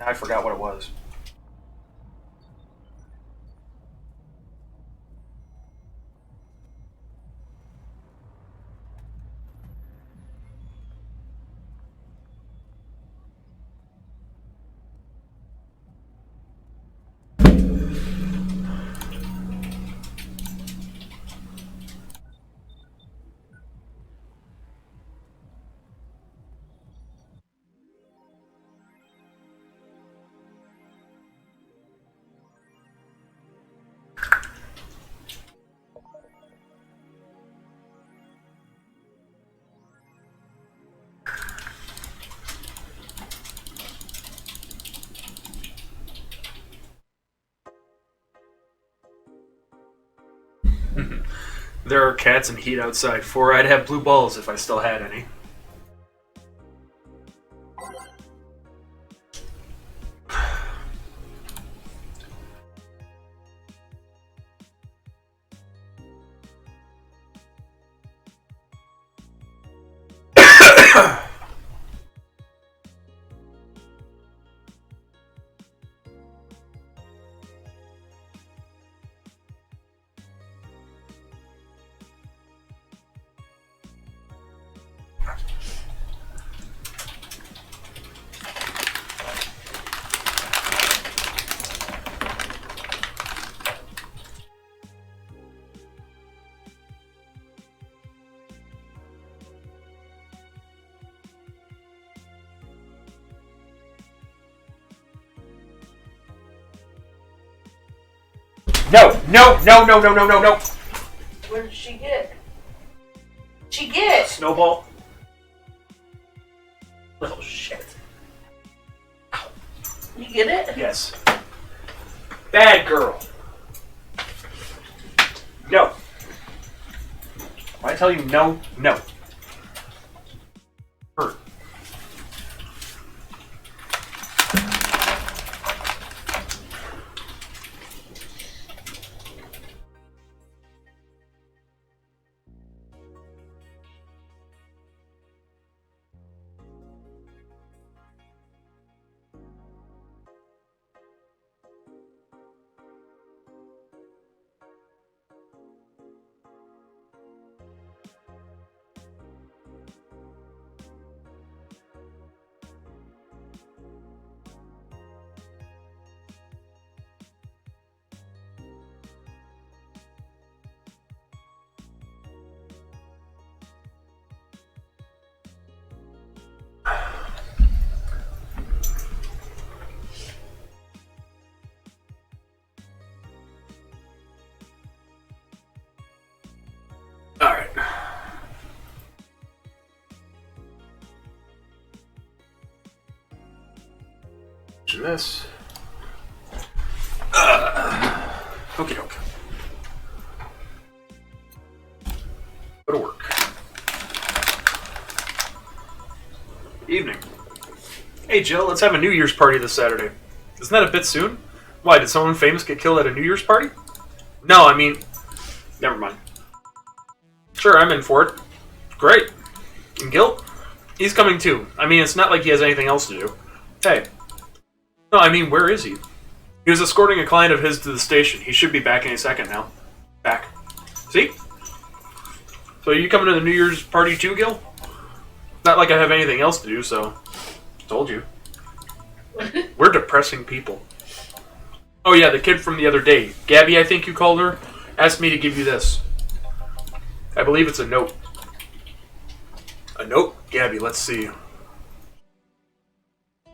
I forgot what it was. There are cats and heat outside, for I'd have blue balls if I still had any. No, no, no, no, no, no, no, no. Where did she get? She get? Snowball. Oh, shit. You get it? Yes. Bad girl. No. When I tell you no, no. Hurt. Alright. This. Okay, okay. Go to work. Evening. Hey Jill, let's have a New Year's party this Saturday. Isn't that a bit soon? Why, did someone famous get killed at a New Year's party? No, I mean... Never mind. Sure, I'm in for it. Great. And Gil? He's coming too. I mean, it's not like he has anything else to do. Hey. No, I mean, where is he? He was escorting a client of his to the station. He should be back any second now. Back. See? So are you coming to the New Year's party too, Gil? Not like I have anything else to do, so... Told you. We're depressing people. Oh yeah, the kid from the other day. Gabby, I think you called her, asked me to give you this. I believe it's a note. A note? Gabby, let's see.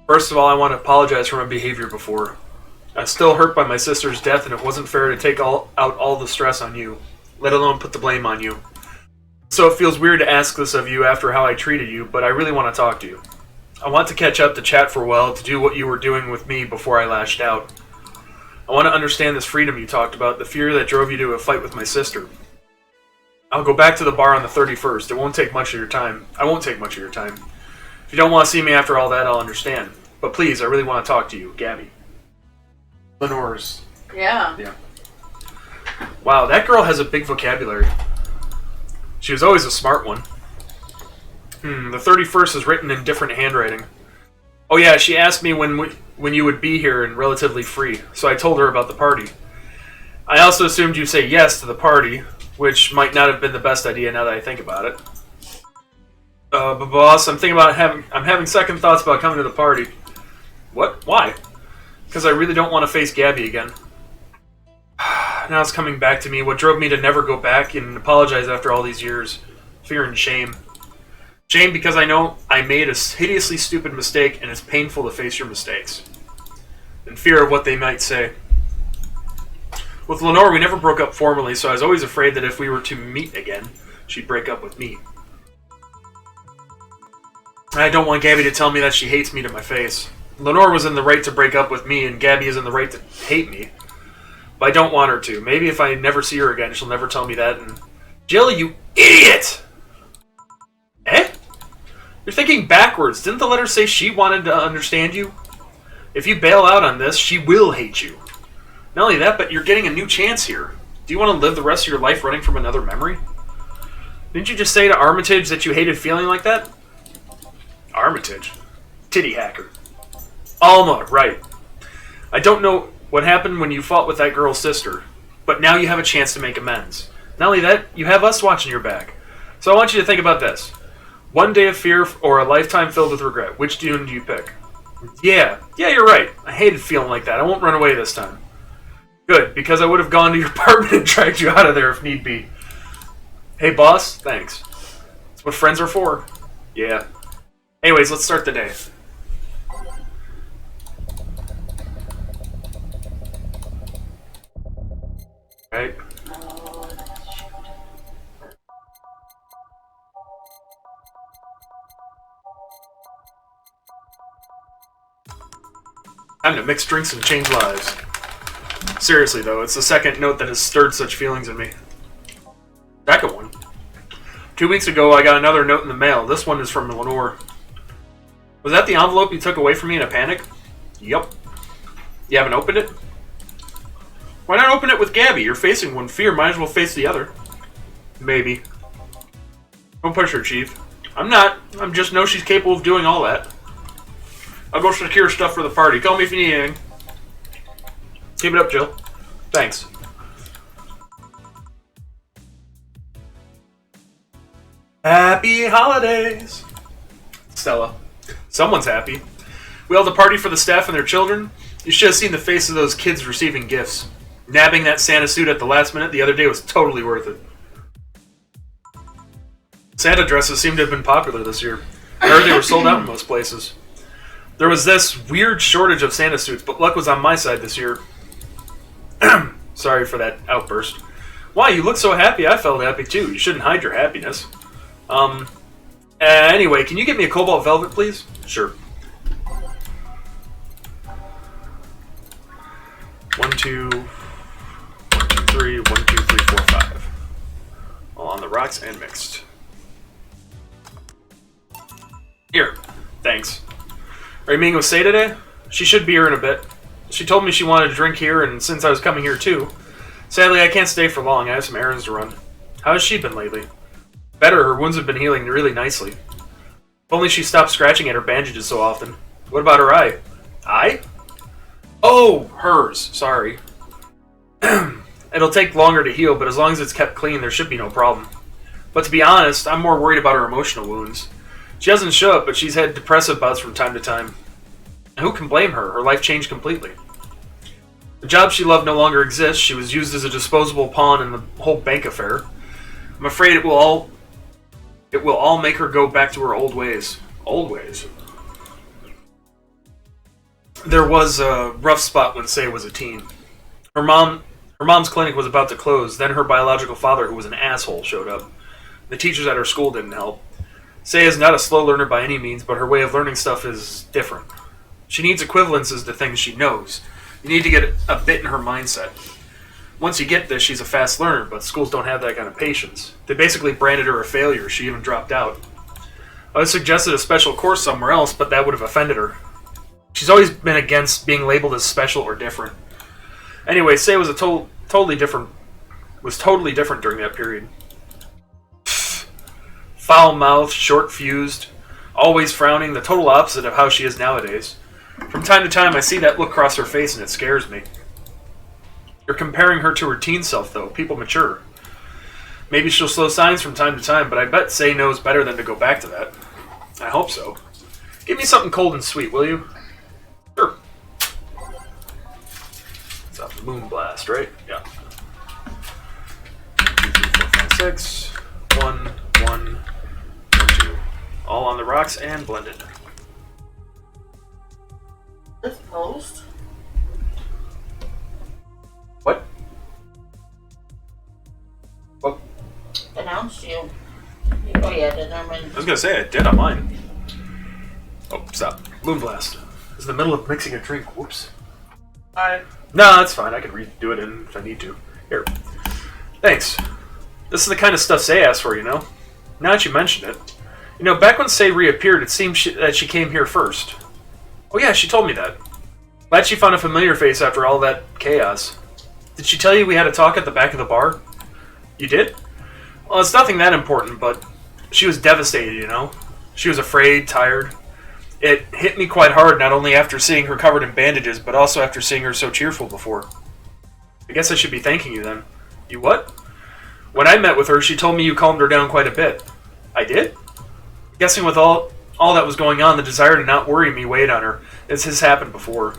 First of all, I want to apologize for my behavior before. I'm still hurt by my sister's death, and it wasn't fair to take out all the stress on you, let alone put the blame on you. So it feels weird to ask this of you after how I treated you, but I really want to talk to you. I want to catch up, to chat for a while, to do what you were doing with me before I lashed out. I want to understand this freedom you talked about, the fear that drove you to a fight with my sister. I'll go back to the bar on the 31st. It won't take much of your time. I won't take much of your time. If you don't want to see me after all that, I'll understand. But please, I really want to talk to you, Gabby. Lenore's. Yeah. Yeah. Wow, that girl has a big vocabulary. She was always a smart one. The 31st is written in different handwriting. Oh yeah, she asked me when when you would be here and relatively free, so I told her about the party. I also assumed you'd say yes to the party, which might not have been the best idea now that I think about it. But boss, I'm having second thoughts about coming to the party. What? Why? Because I really don't want to face Gabby again. Now it's coming back to me, what drove me to never go back and apologize after all these years. Fear and shame. Shame because I know I made a hideously stupid mistake and it's painful to face your mistakes. And fear of what they might say. With Lenore, we never broke up formally, so I was always afraid that if we were to meet again, she'd break up with me. I don't want Gabby to tell me that she hates me to my face. Lenore was in the right to break up with me, and Gabby is in the right to hate me. But I don't want her to. Maybe if I never see her again, she'll never tell me that, and... Jill, you idiot! Eh? You're thinking backwards. Didn't the letter say she wanted to understand you? If you bail out on this, she will hate you. Not only that, but you're getting a new chance here. Do you want to live the rest of your life running from another memory? Didn't you just say to Armitage that you hated feeling like that? Armitage? Titty hacker. Alma, right. I don't know what happened when you fought with that girl's sister, but now you have a chance to make amends. Not only that, you have us watching your back. So I want you to think about this. One day of fear or a lifetime filled with regret. Which do you pick? Yeah, you're right. I hated feeling like that. I won't run away this time. Good, because I would have gone to your apartment and dragged you out of there if need be. Hey, boss, thanks. That's what friends are for. Yeah. Anyways, let's start the day. Right. Time to mix drinks and change lives. Seriously, though, it's the second note that has stirred such feelings in me. Second one. 2 weeks ago, I got another note in the mail. This one is from Lenore. Was that the envelope you took away from me in a panic? Yup. You haven't opened it? Why not open it with Gabby? You're facing one fear, might as well face the other. Maybe. Don't push her, Chief. I'm not. I just know she's capable of doing all that. I'll go secure stuff for the party. Call me if you need anything. Keep it up, Jill. Thanks. Happy holidays! Stella. Someone's happy. We held a party for the staff and their children. You should have seen the face of those kids receiving gifts. Nabbing that Santa suit at the last minute the other day was totally worth it. Santa dresses seem to have been popular this year. I heard they were sold out in most places. There was this weird shortage of Santa suits, but luck was on my side this year. Sorry for that outburst. Why, you look so happy. I felt happy too. You shouldn't hide your happiness. Anyway, can you get me a cobalt velvet, please? Sure. 1, 2, 1, 2, 3, 1, 2, 3, 4, 5. All on the rocks and mixed. Here. Thanks. Are you meeting with Say today? She should be here in a bit. She told me she wanted to drink here, and since I was coming here too. Sadly, I can't stay for long. I have some errands to run. How has she been lately? Better. Her wounds have been healing really nicely. If only she stopped scratching at her bandages so often. What about her eye? Eye? Oh, hers. Sorry. It'll take longer to heal, but as long as it's kept clean, there should be no problem. But to be honest, I'm more worried about her emotional wounds. She doesn't show up, but she's had depressive bouts from time to time. And who can blame her? Her life changed completely. The job she loved no longer exists. She was used as a disposable pawn in the whole bank affair. I'm afraid it will all make her go back to her old ways. Old ways. There was a rough spot when Say was a teen. Her mom's clinic was about to close. Then her biological father, who was an asshole, showed up. The teachers at her school didn't help. Say is not a slow learner by any means, but her way of learning stuff is different. She needs equivalences to things she knows. You need to get a bit in her mindset. Once you get this, she's a fast learner, but schools don't have that kind of patience. They basically branded her a failure. She even dropped out. I would suggested a special course somewhere else, but that would have offended her. She's always been against being labeled as special or different. Anyway, Say was totally different during that period. Foul-mouthed, short-fused, always frowning, the total opposite of how she is nowadays. From time to time, I see that look cross her face and it scares me. You're comparing her to her teen self, though. People mature. Maybe she'll show signs from time to time, but I bet Say knows better than to go back to that. I hope so. Give me something cold and sweet, will you? Sure. It's a moon blast, right? Yeah. 2, 3, 4, 5, 6. 1, 1, 2. All on the rocks and blended. This post? What? What? Announced you. Oh yeah, did I mean? I was gonna say I did on mine. Oh, stop. Moonblast. It's in the middle of mixing a drink. Whoops. Alright. No, that's fine. I can redo it in if I need to. Here. Thanks. This is the kind of stuff Say asked for, you know? Now that you mention it. You know, back when Say reappeared, it seemed that she came here first. Oh yeah, she told me that. Glad she found a familiar face after all that chaos. Did she tell you we had a talk at the back of the bar? You did? Well, it's nothing that important, but she was devastated, you know? She was afraid, tired. It hit me quite hard, not only after seeing her covered in bandages, but also after seeing her so cheerful before. I guess I should be thanking you then. You what? When I met with her, she told me you calmed her down quite a bit. I did? Guessing with all that was going on, the desire to not worry me weighed on her, as has happened before.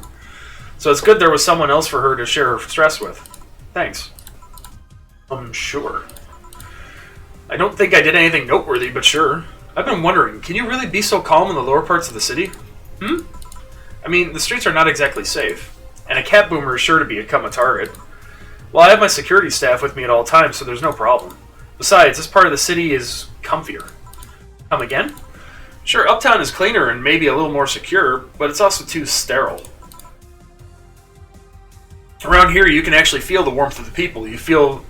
So it's good there was someone else for her to share her stress with. Thanks. Sure. I don't think I did anything noteworthy, but sure. I've been wondering, can you really be so calm in the lower parts of the city? I mean, the streets are not exactly safe, and a cat boomer is sure to become a target. Well, I have my security staff with me at all times, so there's no problem. Besides, this part of the city is comfier. Come again? Sure, Uptown is cleaner and maybe a little more secure, but it's also too sterile. Around here, you can actually feel the warmth of the people. You feel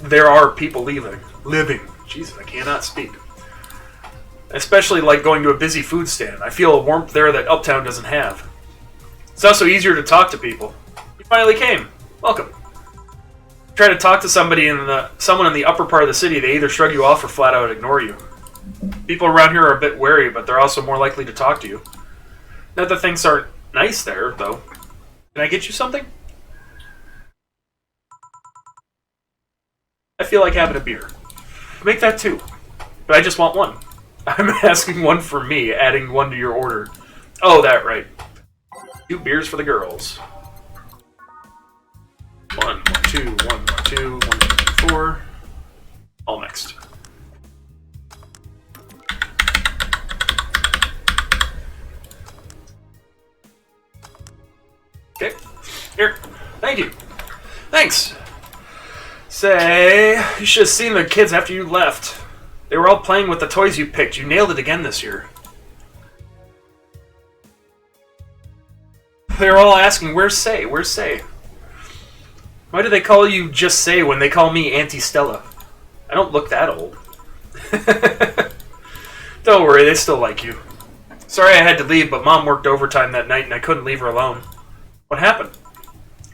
there are people living. Jesus, I cannot speak. Especially like going to a busy food stand. I feel a warmth there that Uptown doesn't have. It's also easier to talk to people. You finally came. Welcome. Try to talk to someone in the upper part of the city, they either shrug you off or flat out ignore you. People around here are a bit wary, but they're also more likely to talk to you. Not that things aren't nice there, though. Can I get you something? I feel like having a beer. Make that 2. But I just want 1. I'm asking 1 for me, adding 1 to your order. Oh, that right. 2 beers for the girls. 1, 2, 1, 2, 1, 2, 4. All mixed. Okay. Here. Thank you. Thanks. Say, you should have seen the kids after you left. They were all playing with the toys you picked. You nailed it again this year. They were all asking, where's Say? Where's Say? Why do they call you just Say when they call me Auntie Stella? I don't look that old. Don't worry, they still like you. Sorry I had to leave, but Mom worked overtime that night and I couldn't leave her alone. What happened?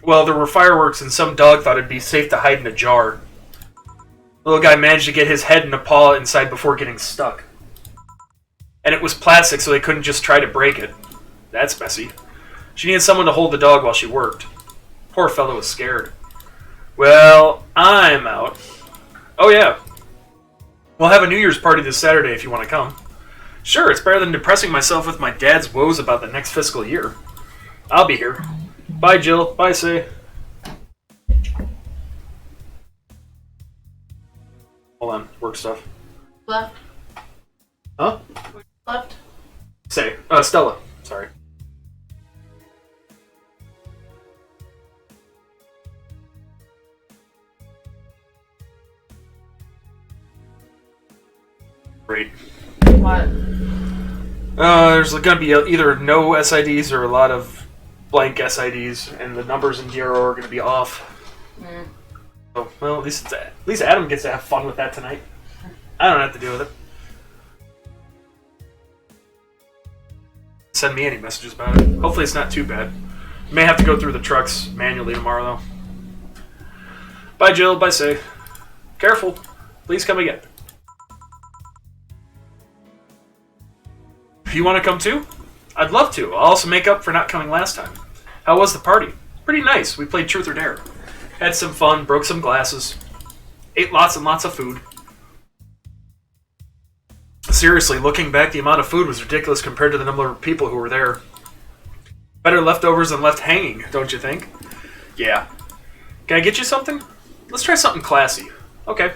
Well, there were fireworks and some dog thought it'd be safe to hide in a jar. The little guy managed to get his head and a paw inside before getting stuck. And it was plastic, so they couldn't just try to break it. That's messy. She needed someone to hold the dog while she worked. Poor fellow was scared. Well, I'm out. Oh yeah. We'll have a New Year's party this Saturday if you want to come. Sure, it's better than depressing myself with my dad's woes about the next fiscal year. I'll be here. Bye, Jill. Bye, Say. Hold on. Work stuff. Left. Huh? Left. Say. Stella. Sorry. Great. What? There's going to be either no SIDs or a lot of blank SIDs, and the numbers in DRO are going to be off. So, well, at least Adam gets to have fun with that tonight. I don't have to deal with it. Send me any messages about it. Hopefully it's not too bad. May have to go through the trucks manually tomorrow, though. Bye, Jill. Bye, Say. Careful. Please come again. You want to come too? I'd love to. I'll also make up for not coming last time. How was the party? Pretty nice. We played Truth or Dare. Had some fun, broke some glasses, ate lots and lots of food. Seriously, looking back, the amount of food was ridiculous compared to the number of people who were there. Better leftovers than left hanging, don't you think? Yeah. Can I get you something? Let's try something classy. Okay.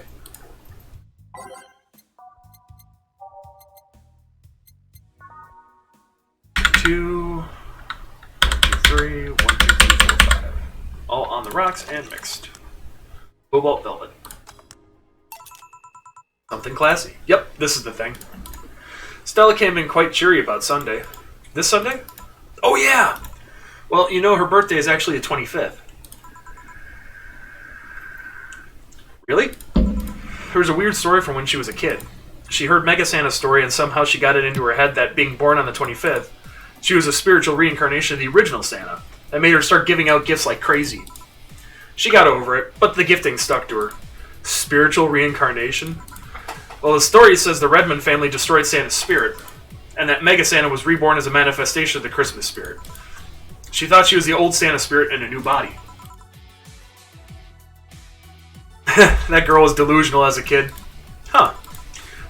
Two, 3, 1, 2, 3, 4, 5. All on the rocks and mixed. Cobalt velvet. Something classy. Yep, this is the thing. Stella came in quite cheery about Sunday. This Sunday? Oh yeah! Well, you know her birthday is actually the 25th. Really? There's a weird story from when she was a kid. She heard Mega Santa's story and somehow she got it into her head that being born on the 25th, she was a spiritual reincarnation of the original Santa. That made her start giving out gifts like crazy. She got over it, but the gifting stuck to her. Spiritual reincarnation? Well, the story says the Redmond family destroyed Santa's spirit, and that Mega Santa was reborn as a manifestation of the Christmas spirit. She thought she was the old Santa spirit in a new body. That girl was delusional as a kid. Huh.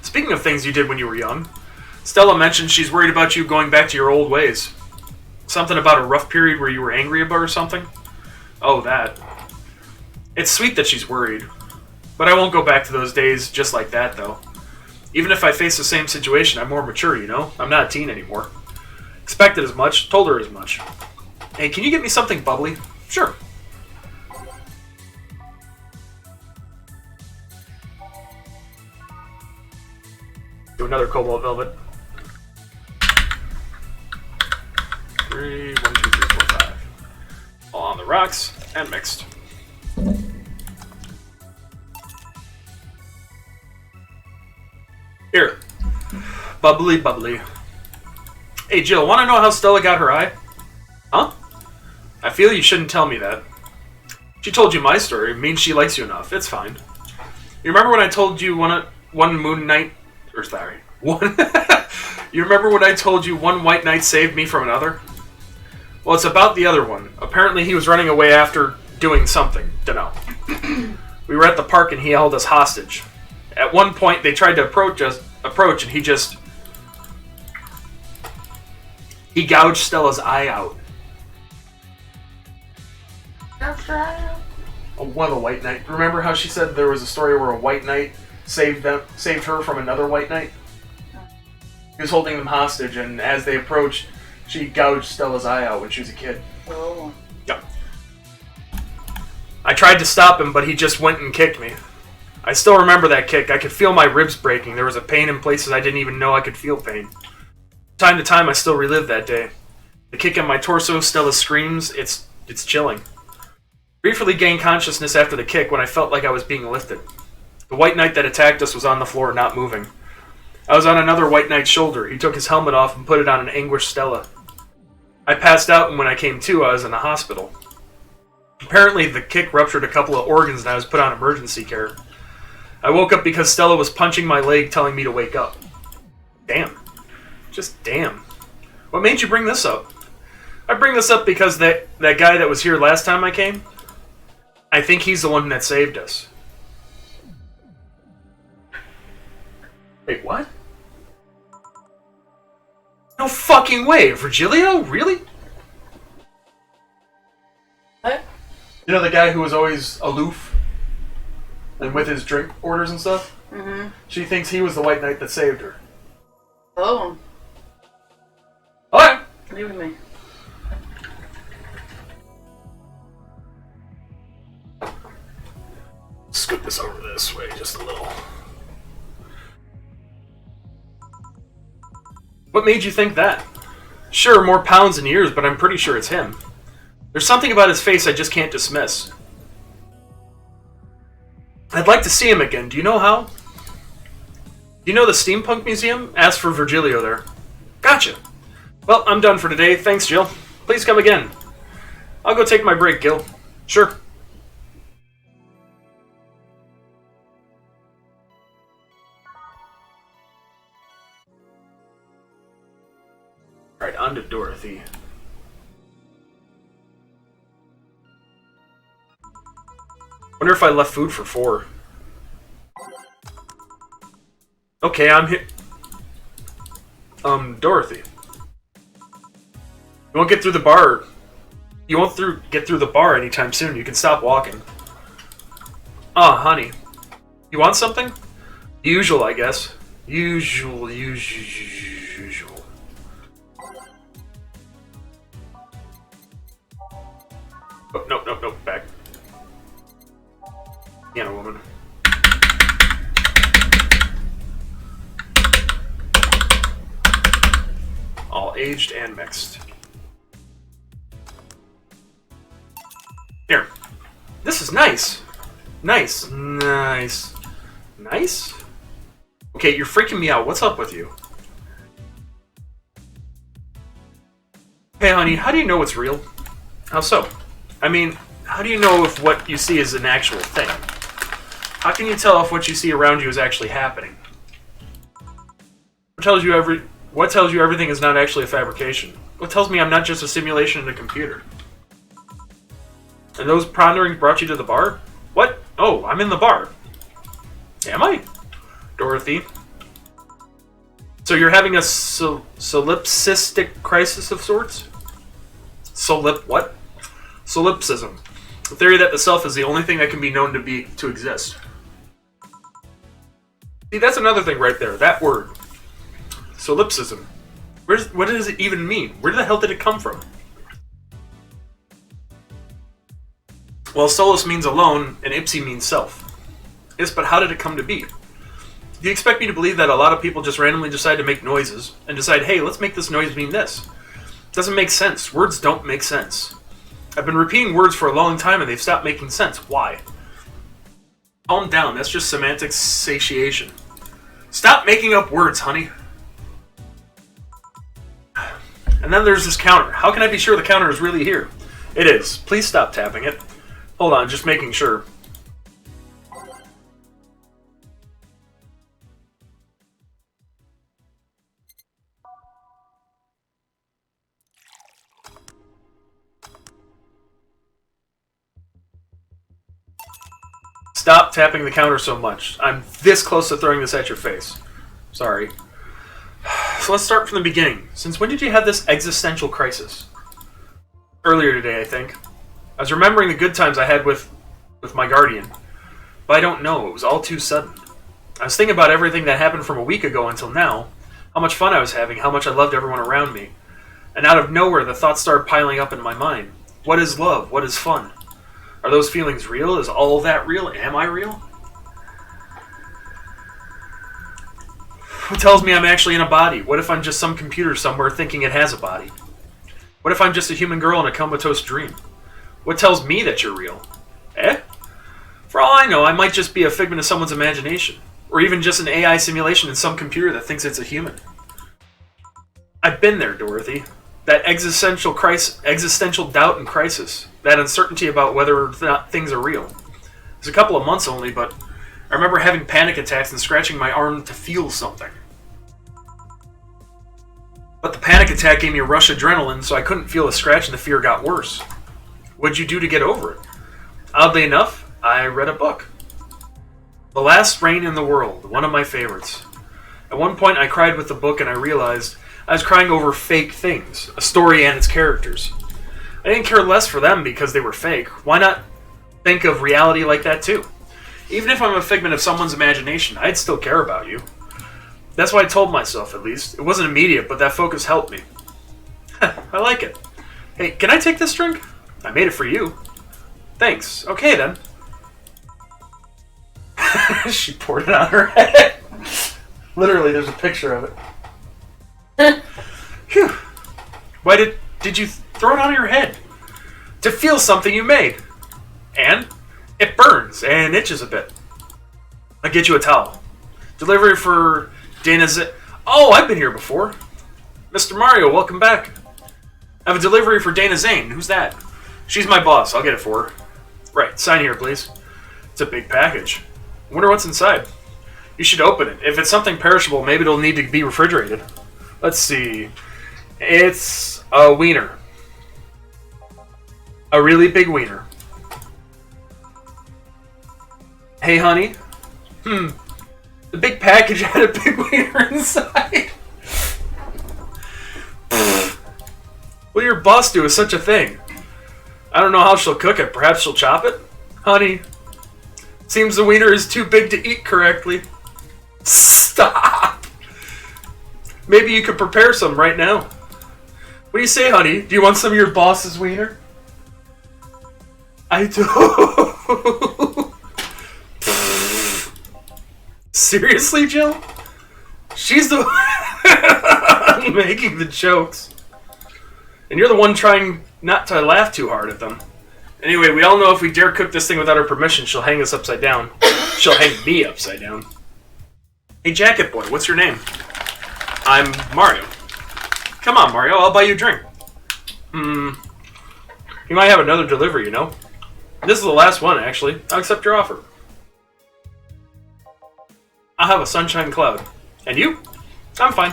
Speaking of things you did when you were young, Stella mentioned she's worried about you going back to your old ways. Something about a rough period where you were angry about or something? Oh, that. It's sweet that she's worried. But I won't go back to those days just like that, though. Even if I face the same situation, I'm more mature, you know? I'm not a teen anymore. Expected as much, told her as much. Hey, can you get me something bubbly? Sure. Do another cobalt velvet. 3, 1, 2, 3, 4, 5. All on the rocks and mixed. Here. Bubbly, bubbly. Hey, Jill, want to know how Stella got her eye? Huh? I feel you shouldn't tell me that. She told you my story. It means she likes you enough. It's fine. You remember when I told you one moon night... Or sorry. One... You remember when I told you one white knight saved me from another? Well, it's about the other one. Apparently he was running away after doing something. Dunno. We were at the park and he held us hostage. At one point, they tried to approach, and he gouged Stella's eye out. That's right. One of the white knight. Remember how she said there was a story where a white knight saved her from another white knight? He was holding them hostage, and as they approached, she gouged Stella's eye out when she was a kid. Oh. Yeah. I tried to stop him, but he just went and kicked me. I still remember that kick. I could feel my ribs breaking. There was a pain in places I didn't even know I could feel pain. Time to time, I still relive that day. The kick in my torso, Stella's screams, it's chilling. Briefly gained consciousness after the kick when I felt like I was being lifted. The white knight that attacked us was on the floor, not moving. I was on another white knight's shoulder. He took his helmet off and put it on an anguished Stella. I passed out, and when I came to, I was in the hospital. Apparently, the kick ruptured a couple of organs, and I was put on emergency care. I woke up because Stella was punching my leg, telling me to wake up. Damn. Just damn. What made you bring this up? I bring this up because that guy that was here last time I came, I think he's the one that saved us. Wait, what? No fucking way. Virgilio? Really? What? You know the guy who was always aloof? And with his drink orders and stuff? Mm-hmm. She thinks he was the white knight that saved her. Oh. Alright. Leave me. Scoot this over this way just a little. What made you think that? Sure, more pounds and years, but I'm pretty sure it's him. There's something about his face I just can't dismiss. I'd like to see him again. Do you know how? Do you know the Steampunk Museum? Ask for Virgilio there. Gotcha. Well, I'm done for today. Thanks, Jill. Please come again. I'll go take my break, Gil. Sure. Alright, on to Wonder if I left food for 4. Okay, I'm here. Dorothy. You won't get through the bar. You won't get through the bar anytime soon. You can stop walking. Ah, honey. You want something? Usual, I guess. Usual. Oh, no, back. Piano woman. All aged and mixed. Here. This is nice. Nice. Okay, you're freaking me out. What's up with you? Hey, honey, how do you know what's real? How so? I mean, how do you know if what you see is an actual thing? How can you tell if what you see around you is actually happening? What tells you everything is not actually a fabrication? What tells me I'm not just a simulation in a computer? And those ponderings brought you to the bar? What? Oh, I'm in the bar. Am I? Dorothy. So you're having a solipsistic crisis of sorts? What? Solipsism. The theory that the self is the only thing that can be known to exist. See, that's another thing right there. That word. Solipsism. What does it even mean? Where the hell did it come from? Well, solus means alone, and ipsi means self. Yes, but how did it come to be? Do you expect me to believe that a lot of people just randomly decide to make noises, and decide, hey, let's make this noise mean this? It doesn't make sense. Words don't make sense. I've been repeating words for a long time, and they've stopped making sense. Why? Calm down. That's just semantic satiation. Stop making up words, honey. And then there's this counter. How can I be sure the counter is really here? It is. Please stop tapping it. Hold on, just making sure. Stop tapping the counter so much. I'm this close to throwing this at your face. Sorry. So let's start from the beginning. Since when did you have this existential crisis? Earlier today, I think. I was remembering the good times I had with my guardian. But I don't know, it was all too sudden. I was thinking about everything that happened from a week ago until now. How much fun I was having, how much I loved everyone around me. And out of nowhere, the thoughts started piling up in my mind. What is love? What is fun? Are those feelings real? Is all of that real? Am I real? What tells me I'm actually in a body? What if I'm just some computer somewhere thinking it has a body? What if I'm just a human girl in a comatose dream? What tells me that you're real? Eh? For all I know, I might just be a figment of someone's imagination. Or even just an AI simulation in some computer that thinks it's a human. I've been there, Dorothy. That existential doubt and crisis. That uncertainty about whether or not things are real. It was a couple of months only, but I remember having panic attacks and scratching my arm to feel something. But the panic attack gave me a rush of adrenaline, so I couldn't feel the scratch and the fear got worse. What'd you do to get over it? Oddly enough, I read a book. The Last Rain in the World, one of my favorites. At one point I cried with the book and I realized I was crying over fake things, a story and its characters. I didn't care less for them because they were fake. Why not think of reality like that too? Even if I'm a figment of someone's imagination, I'd still care about you. That's what I told myself, at least. It wasn't immediate, but that focus helped me. I like it. Hey, can I take this drink? I made it for you. Thanks. Okay, then. She poured it on her head. Literally, there's a picture of it. Phew. Why did you throw it on your head? To feel something you made. And it burns and itches a bit. I'll get you a towel. Delivery for Dana Oh, I've been here before. Mr. Mario, welcome back. I have a delivery for Dana Zane. Who's that? She's my boss. I'll get it for her. Right, sign here, please. It's a big package. I wonder what's inside. You should open it. If it's something perishable, maybe it'll need to be refrigerated. Let's see. It's a wiener. A really big wiener. Hey, honey. The big package had a big wiener inside. What your boss do is such a thing? I don't know how she'll cook it. Perhaps she'll chop it? Honey, seems the wiener is too big to eat correctly. Stop! Maybe you could prepare some right now. What do you say, honey? Do you want some of your boss's wiener? I do. Seriously, Jill? She's the one making the jokes. And you're the one trying not to laugh too hard at them. Anyway, we all know if we dare cook this thing without her permission, she'll hang us upside down. She'll hang me upside down. Hey, Jacket Boy, what's your name? I'm Mario. Come on, Mario, I'll buy you a drink. You might have another delivery, you know? This is the last one, actually. I'll accept your offer. I'll have a sunshine cloud. And you? I'm fine.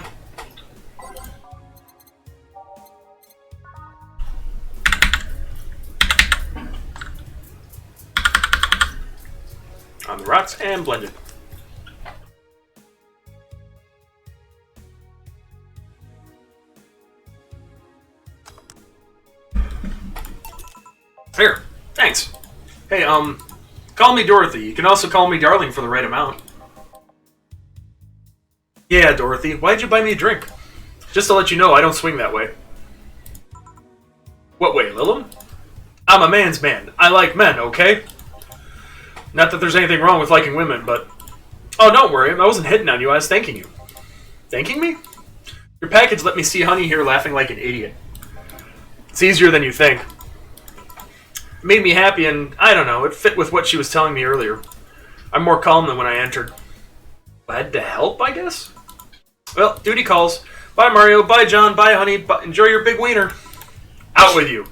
On the rocks and blended. Here, thanks. Hey, call me Dorothy. You can also call me Darling for the right amount. Yeah, Dorothy, why'd you buy me a drink? Just to let you know, I don't swing that way. What way, Lilum? I'm a man's man. I like men, okay? Not that there's anything wrong with liking women, but... Oh, don't worry, I wasn't hitting on you, I was thanking you. Thanking me? Your package let me see Honey here laughing like an idiot. It's easier than you think. It made me happy and, I don't know, it fit with what she was telling me earlier. I'm more calm than when I entered. Glad to help, I guess? Well, duty calls. Bye, Mario. Bye, John. Bye, honey. Enjoy your big wiener. Out with you.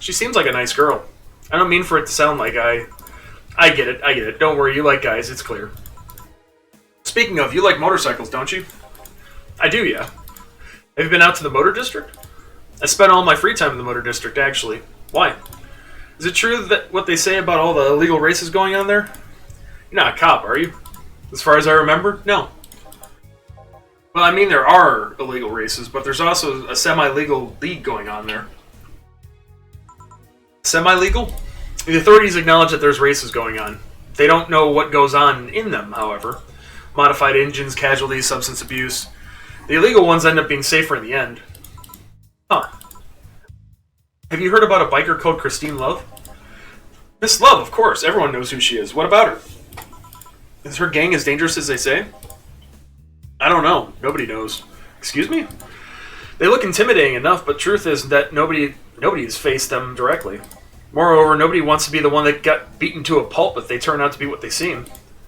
She seems like a nice girl. I don't mean for it to sound like I get it. Don't worry, you like guys. It's clear. Speaking of, you like motorcycles, don't you? I do, yeah. Have you been out to the motor district? I spent all my free time in the motor district, actually. Why? Is it true that what they say about all the illegal races going on there? You're not a cop, are you? As far as I remember, no. Well, I mean, there are illegal races, but there's also a semi-legal league going on there. Semi-legal? The authorities acknowledge that there's races going on. They don't know what goes on in them, however. Modified engines, casualties, substance abuse. The illegal ones end up being safer in the end. Huh. Have you heard about a biker called Christine Love? Miss Love, of course. Everyone knows who she is. What about her? Is her gang as dangerous as they say? I don't know. Nobody knows. Excuse me? They look intimidating enough, but truth is that nobody has faced them directly. Moreover, nobody wants to be the one that got beaten to a pulp if they turn out to be what they seem.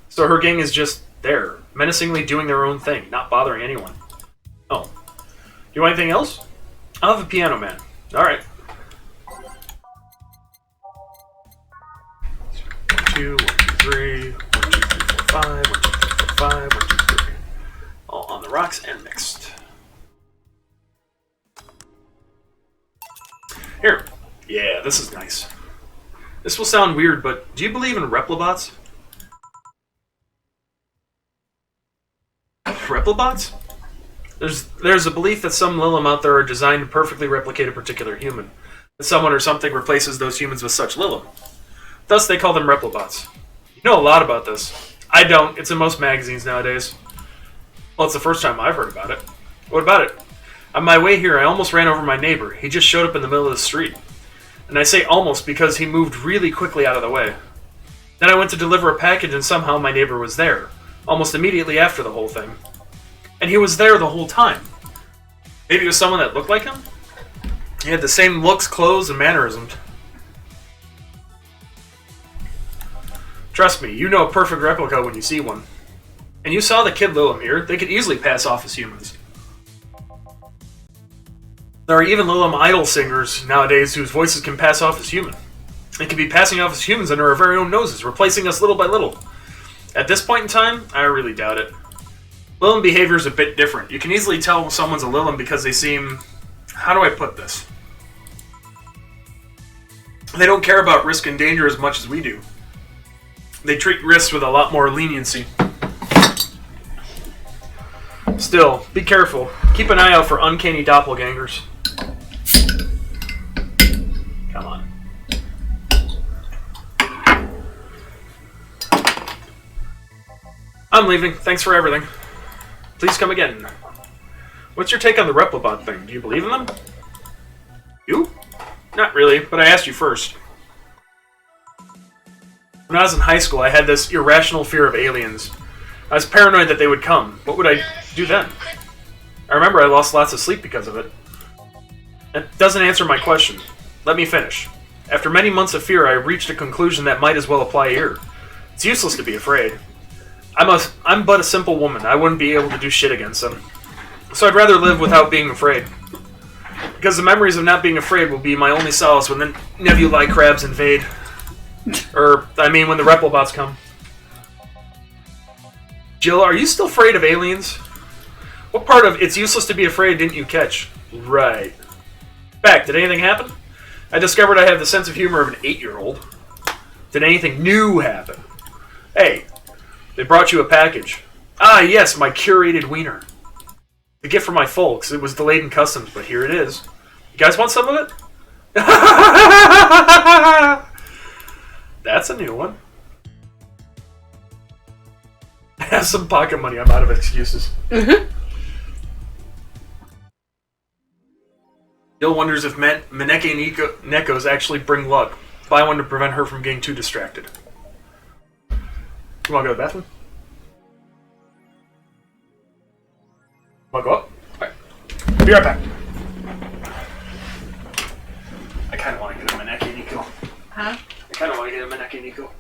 So her gang is just there, menacingly doing their own thing, not bothering anyone. Oh. You want anything else? I'll have a piano man. Alright. 1, 2, 1, 2, 3, 1, 2, 3, 4, 5, 1, 2, 3, 4, 5, 1, 2, 3. All on the rocks and mixed. Here. Yeah, this is nice. This will sound weird, but do you believe in Replibots? Replibots? There's a belief that some Lilum out there are designed to perfectly replicate a particular human. That someone or something replaces those humans with such Lilum. Thus, they call them Replibots. You know a lot about this. I don't. It's in most magazines nowadays. Well, it's the first time I've heard about it. What about it? On my way here, I almost ran over my neighbor. He just showed up in the middle of the street. And I say almost because he moved really quickly out of the way. Then I went to deliver a package and somehow my neighbor was there. Almost immediately after the whole thing. And he was there the whole time. Maybe it was someone that looked like him? He had the same looks, clothes, and mannerisms. Trust me, you know a perfect replica when you see one. And you saw the kid Lilum here. They could easily pass off as humans. There are even Lilum idol singers nowadays whose voices can pass off as human. They can be passing off as humans under our very own noses, replacing us little by little. At this point in time, I really doubt it. Lilum behavior is a bit different. You can easily tell someone's a Lilum because they seem... How do I put this? They don't care about risk and danger as much as we do. They treat risks with a lot more leniency. Still, be careful. Keep an eye out for uncanny doppelgangers. Come on. I'm leaving. Thanks for everything. Please come again. What's your take on the Replibot thing? Do you believe in them? You? Not really, but I asked you first. When I was in high school, I had this irrational fear of aliens. I was paranoid that they would come. What would I do then? I remember I lost lots of sleep because of it. That doesn't answer my question. Let me finish. After many months of fear, I reached a conclusion that might as well apply here. It's useless to be afraid. I'm but a simple woman. I wouldn't be able to do shit against them. So I'd rather live without being afraid. Because the memories of not being afraid will be my only solace when the nebulae crabs invade. When the Replibots come. Jill, are you still afraid of aliens? What part of it's useless to be afraid didn't you catch? Right. Back, did anything happen? I discovered I have the sense of humor of an 8-year-old. Did anything new happen? Hey, they brought you a package. Ah, yes, my curated wiener. The gift from my folks. It was delayed in customs, but here it is. You guys want some of it? That's a new one. I have some pocket money. I'm out of excuses. Jill wonders if Maneki and Nekos actually bring luck. Buy one to prevent her from getting too distracted. You want to go to the bathroom? Want to go up? Alright. Be right back. I kind of want to get a Maneki and Nico. Huh? I kind of want to get a Maneki and Nico.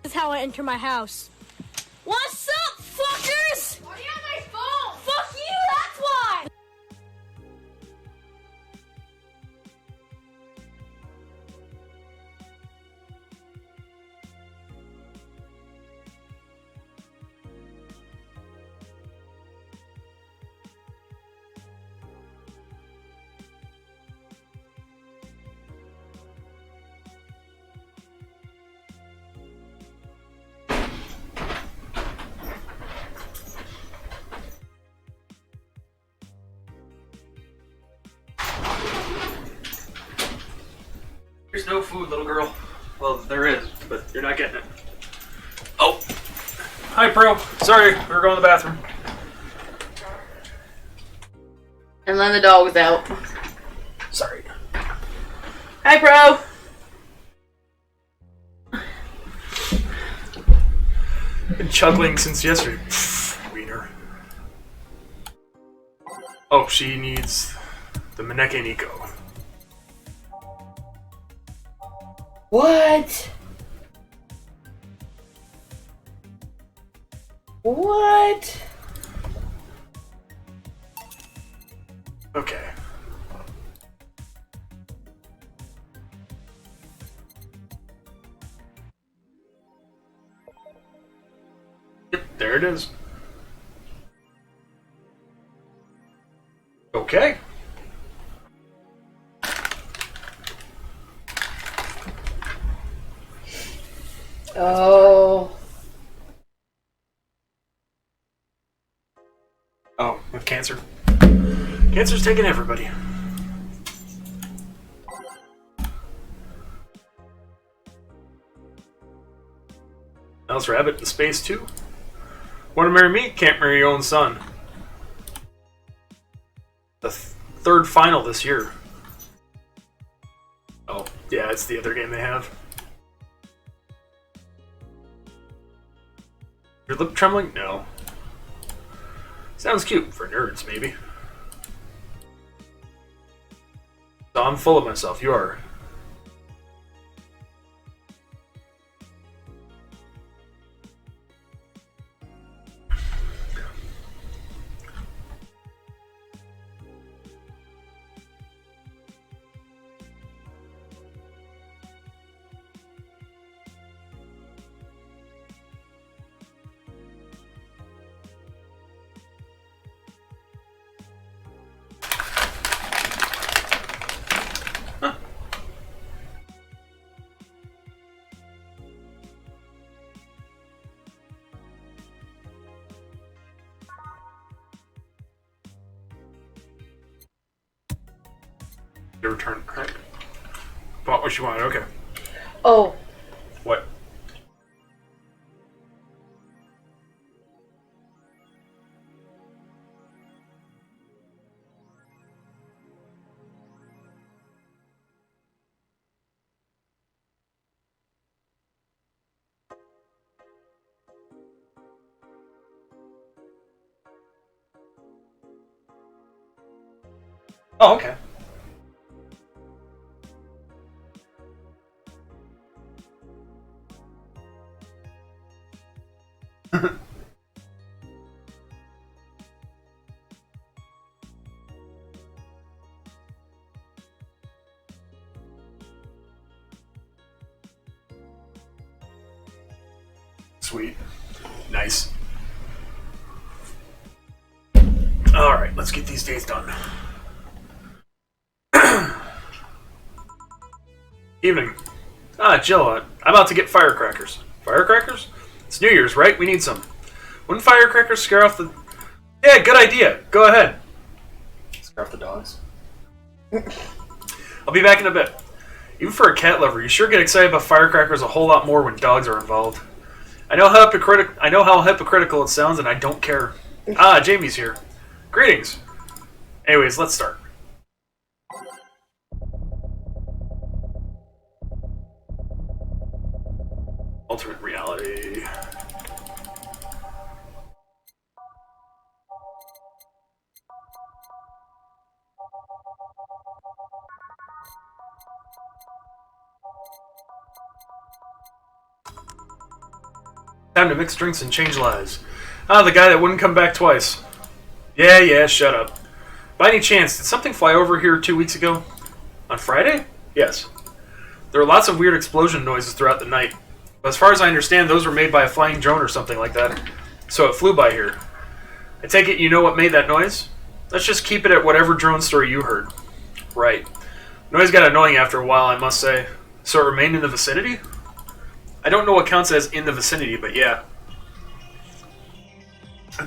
That's how I enter my house. What's up, fuckers? Why are you on my phone? Fuck you, that's why! There's no food, little girl. Well, there is, but you're not getting it. Oh! Hi, Pro. Sorry, we were going to the bathroom. And let the dogs out. Sorry. Hi, Pro. Been chuckling since yesterday. Wiener. Oh, she needs the Maneke Nico. What? What? Okay. Yep, there it is. Okay. Oh. Oh, with cancer. Cancer's taking everybody. Mouse Rabbit in space too. Want to marry me? Can't marry your own son. The third final this year. Oh, yeah, it's the other game they have. Your lip trembling? No. Sounds cute for nerds, maybe. So I'm full of myself. You are. Your return. Right. Bought what you wanted. Okay. Oh. What? Oh, okay. Sweet. Nice. Alright, let's get these days done. Evening. Ah, Jill, I'm about to get firecrackers. Firecrackers? It's New Year's, right? We need some. Wouldn't firecrackers scare off the... Yeah, good idea. Go ahead. Scare off the dogs. I'll be back in a bit. Even for a cat lover, you sure get excited about firecrackers a whole lot more when dogs are involved. I know how hypocritical it sounds, and I don't care. Ah, Jamie's here. Greetings. Anyways, let's start. Alternate reality. Time to mix drinks and change lives. Ah, the guy that wouldn't come back twice. Yeah, shut up. By any chance, did something fly over here 2 weeks ago? On Friday? Yes. There were lots of weird explosion noises throughout the night. But as far as I understand, those were made by a flying drone or something like that. So it flew by here. I take it you know what made that noise? Let's just keep it at whatever drone story you heard. Right. Noise got annoying after a while, I must say. So it remained in the vicinity? I don't know what counts as in the vicinity, but yeah.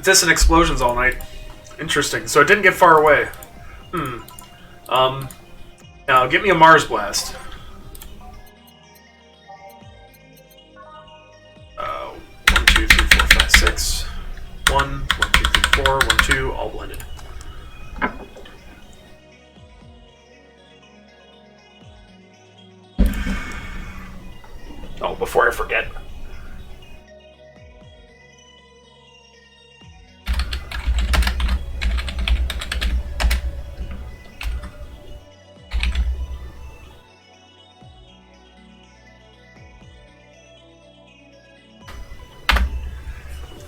Distant explosions all night. Interesting. So it didn't get far away. Now get me a Mars blast. 1, 2, 3, 4, 5, 6. 1, 2, 3, 4, 1, 2, all blended. Oh, before I forget.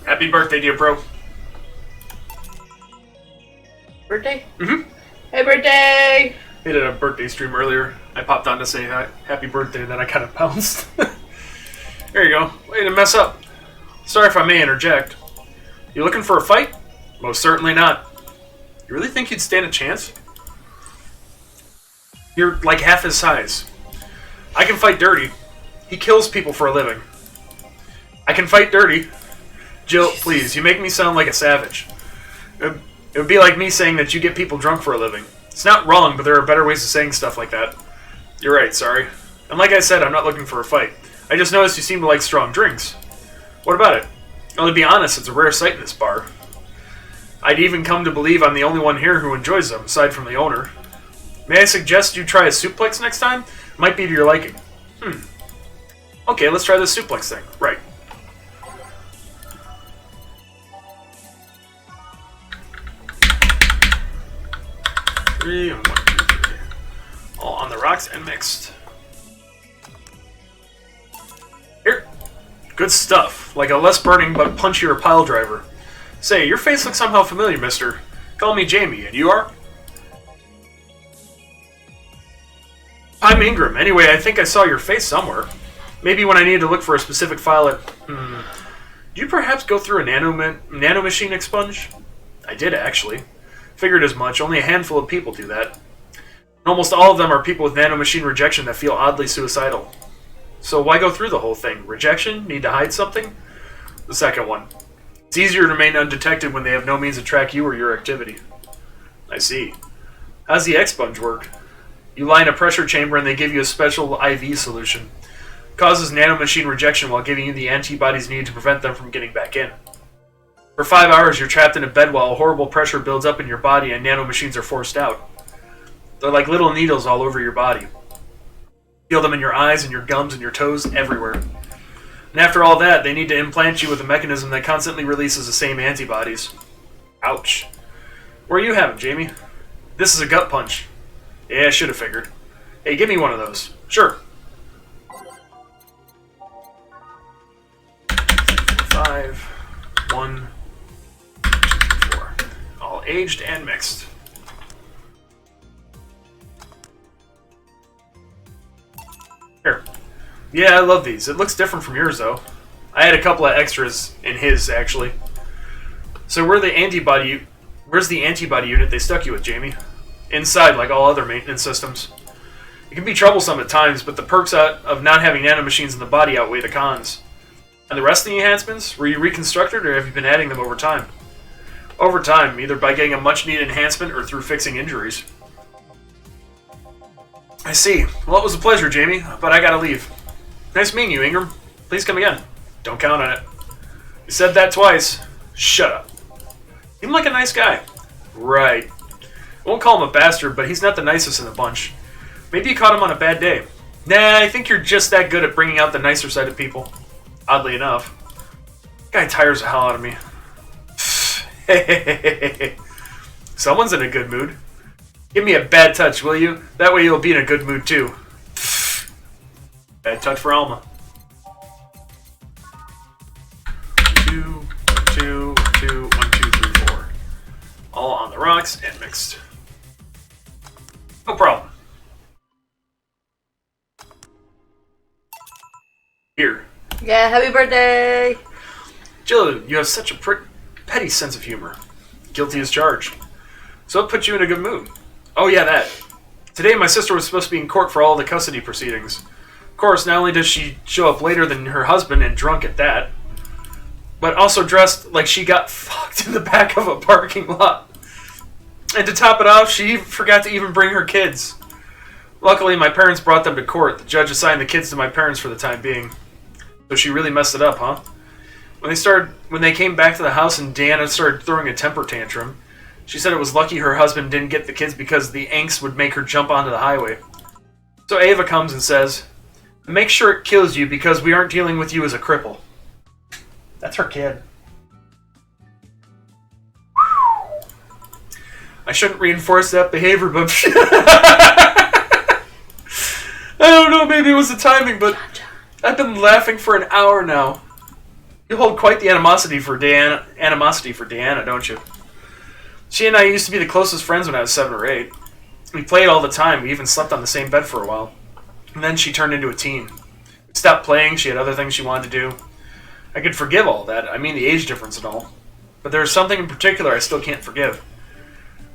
Happy birthday, dear bro. Birthday? Mm-hmm. Hey, birthday! We did a birthday stream earlier. I popped on to say happy birthday, and then I kind of bounced. There you go. Way to mess up. Sorry if I may interject. You looking for a fight? Most certainly not. You really think you'd stand a chance? You're like half his size. I can fight dirty. He kills people for a living. I can fight dirty. Jill, please, you make me sound like a savage. It would be like me saying that you get people drunk for a living. It's not wrong, but there are better ways of saying stuff like that. You're right, sorry. And like I said, I'm not looking for a fight. I just noticed you seem to like strong drinks. What about it? Well, to be honest, it's a rare sight in this bar. I'd even come to believe I'm the only one here who enjoys them, aside from the owner. May I suggest you try a suplex next time? Might be to your liking. Okay, let's try this suplex thing. Right. Three and 1, 2, 3. All on the rocks and mixed. Here. Good stuff. Like a less burning but punchier pile driver. Say, your face looks somehow familiar, mister. Call me Jamie, and you are? I'm Ingram. Anyway, I think I saw your face somewhere. Maybe when I needed to look for a specific file at... Do you perhaps go through a nanomachine expunge? I did, actually. Figured as much. Only a handful of people do that. And almost all of them are people with nanomachine rejection that feel oddly suicidal. So why go through the whole thing? Rejection? Need to hide something? The second one. It's easier to remain undetected when they have no means to track you or your activity. I see. How's the expunge work? You lie in a pressure chamber and they give you a special IV solution. Causes nanomachine rejection while giving you the antibodies needed to prevent them from getting back in. For 5 hours, you're trapped in a bed while a horrible pressure builds up in your body and nanomachines are forced out. They're like little needles all over your body. Feel them in your eyes and your gums and your toes, everywhere. And after all that, they need to implant you with a mechanism that constantly releases the same antibodies. Ouch. Where are you having, Jamie? This is a gut punch. Yeah, I should have figured. Hey, give me one of those. Sure. 5, 1, 2, 4. All aged and mixed. Here. Yeah, I love these. It looks different from yours, though. I had a couple of extras in his, actually. So where's the antibody unit they stuck you with, Jamie? Inside, like all other maintenance systems. It can be troublesome at times, but the perks of not having nanomachines in the body outweigh the cons. And the rest of the enhancements? Were you reconstructed, or have you been adding them over time? Over time, either by getting a much-needed enhancement or through fixing injuries. I see. Well, it was a pleasure, Jamie, but I gotta leave. Nice meeting you, Ingram. Please come again. Don't count on it. You said that twice. Shut up. Seemed like a nice guy. Right. I won't call him a bastard, but he's not the nicest in the bunch. Maybe you caught him on a bad day. Nah, I think you're just that good at bringing out the nicer side of people. Oddly enough. Guy tires the hell out of me. Someone's in a good mood. Give me a bad touch, will you? That way you'll be in a good mood, too. Bad touch for Alma. all on the rocks and mixed. No problem. Here. Yeah, happy birthday! Jill, you have such a petty sense of humor. Guilty as charged. So what put you in a good mood? Oh yeah, that. Today my sister was supposed to be in court for all the custody proceedings. Of course, not only does she show up later than her husband and drunk at that, but also dressed like she got fucked in the back of a parking lot. And to top it off, she forgot to even bring her kids. Luckily, my parents brought them to court. The judge assigned the kids to my parents for the time being. So she really messed it up, huh? When they came back to the house and Deanna started throwing a temper tantrum, she said it was lucky her husband didn't get the kids because the angst would make her jump onto the highway. So Ava comes and says, "Make sure it kills you because we aren't dealing with you as a cripple." That's her kid. I shouldn't reinforce that behavior, but I don't know, maybe it was the timing, but I've been laughing for an hour now. You hold quite the animosity for Deanna, don't you? She and I used to be the closest friends when I was 7 or 8. We played all the time. We even slept on the same bed for a while. And then she turned into a teen. We stopped playing. She had other things she wanted to do. I could forgive all that. I mean the age difference and all. But there's something in particular I still can't forgive.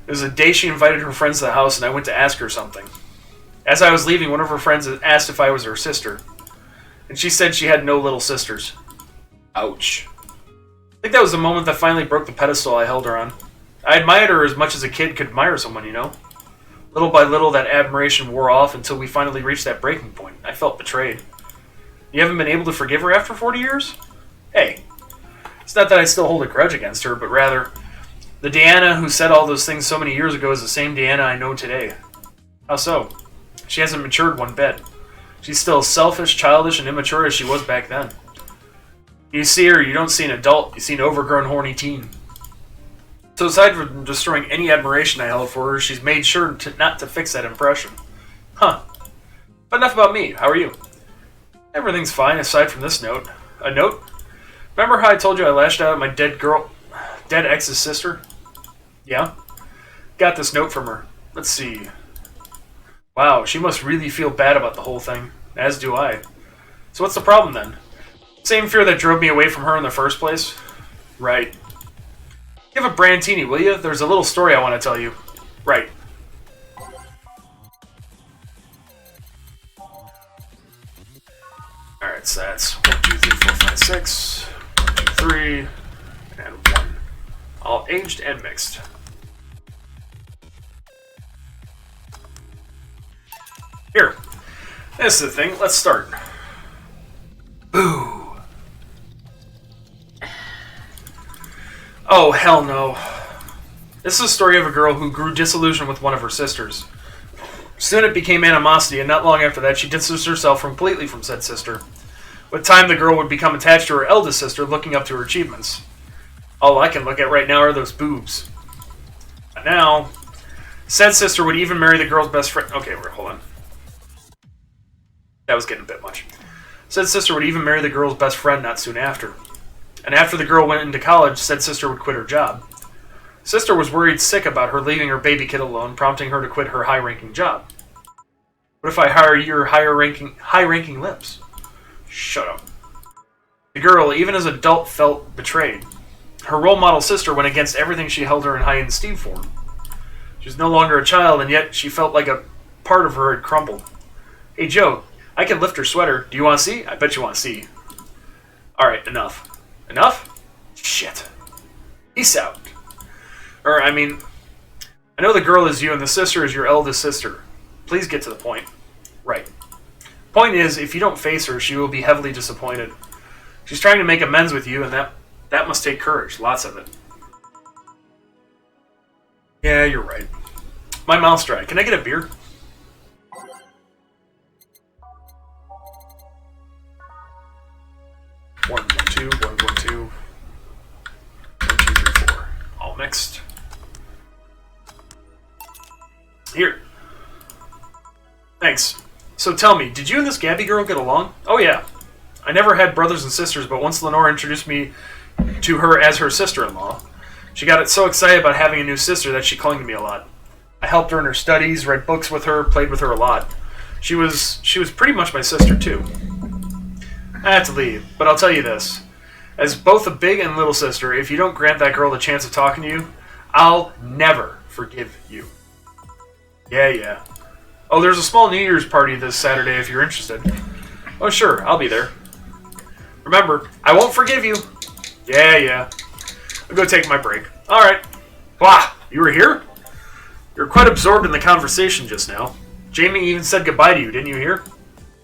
It was the day she invited her friends to the house and I went to ask her something. As I was leaving, one of her friends asked if I was her sister. And she said she had no little sisters. Ouch. I think that was the moment that finally broke the pedestal I held her on. I admired her as much as a kid could admire someone, you know? Little by little, that admiration wore off until we finally reached that breaking point. I felt betrayed. You haven't been able to forgive her after 40 years? Hey, it's not that I still hold a grudge against her, but rather, the Deanna who said all those things so many years ago is the same Deanna I know today. How so? She hasn't matured one bit. She's still as selfish, childish, and immature as she was back then. You see her, you don't see an adult, you see an overgrown, horny teen. So aside from destroying any admiration I held for her, she's made sure not to fix that impression. Huh. But enough about me. How are you? Everything's fine, aside from this note. A note? Remember how I told you I lashed out at my dead ex's sister? Yeah? Got this note from her. Let's see. Wow, she must really feel bad about the whole thing. As do I. So what's the problem then? Same fear that drove me away from her in the first place? Right. Give a brandtini, will you? There's a little story I want to tell you. Right. Alright, so that's 1, 2, 3, 4, 5, 6. 1, 2, 3. And 1. All aged and mixed. Here. This is the thing. Let's start. Boo. Oh, hell no. This is a story of a girl who grew disillusioned with one of her sisters. Soon it became animosity, and not long after that, she distanced herself completely from said sister. With time, the girl would become attached to her eldest sister, looking up to her achievements. All I can look at right now are those boobs. But now, said sister would even marry the girl's best friend. Okay, hold on. That was getting a bit much. Said sister would even marry the girl's best friend not soon after. And after the girl went into college, said sister would quit her job. Sister was worried sick about her leaving her baby kid alone, prompting her to quit her high-ranking job. What if I hire your high-ranking lips? Shut up. The girl, even as an adult, felt betrayed. Her role model sister went against everything she held her in high esteem for. She was no longer a child, and yet she felt like a part of her had crumbled. Hey, Joe, I can lift her sweater. Do you want to see? I bet you want to see. Alright, enough. Enough? Shit. Peace out. I know the girl is you and the sister is your eldest sister. Please get to the point. Right. Point is, if you don't face her, she will be heavily disappointed. She's trying to make amends with you, and that must take courage. Lots of it. Yeah, you're right. My mouth's dry. Can I get a beer? One, 2, 1, 1, 2. 1, 2, 3, 4. All mixed. Here. Thanks. So tell me, did you and this Gabby girl get along? Oh yeah. I never had brothers and sisters, but once Lenore introduced me to her as her sister-in-law, She got so excited about having a new sister that she clung to me a lot. I helped her in her studies, read books with her, played with her a lot. She was pretty much my sister, too. I had to leave, but I'll tell you this. As both a big and little sister, if you don't grant that girl the chance of talking to you, I'll never forgive you. Yeah. Oh, there's a small New Year's party this Saturday if you're interested. Oh, sure, I'll be there. Remember, I won't forgive you. Yeah. I'll go take my break. Alright. Wow, you were here? You were quite absorbed in the conversation just now. Jamie even said goodbye to you, didn't you hear?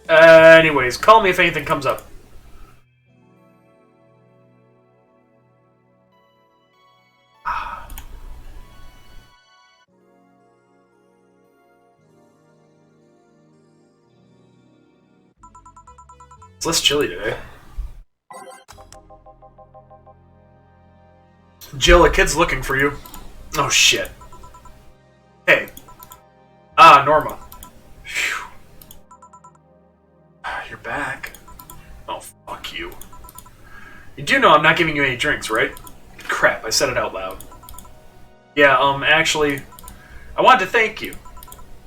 Anyways, call me if anything comes up. It's less chilly today. Jill, a kid's looking for you. Oh, shit. Hey. Norma. Phew. You're back. Oh, fuck you. You do know I'm not giving you any drinks, right? Crap, I said it out loud. Yeah, actually, I wanted to thank you.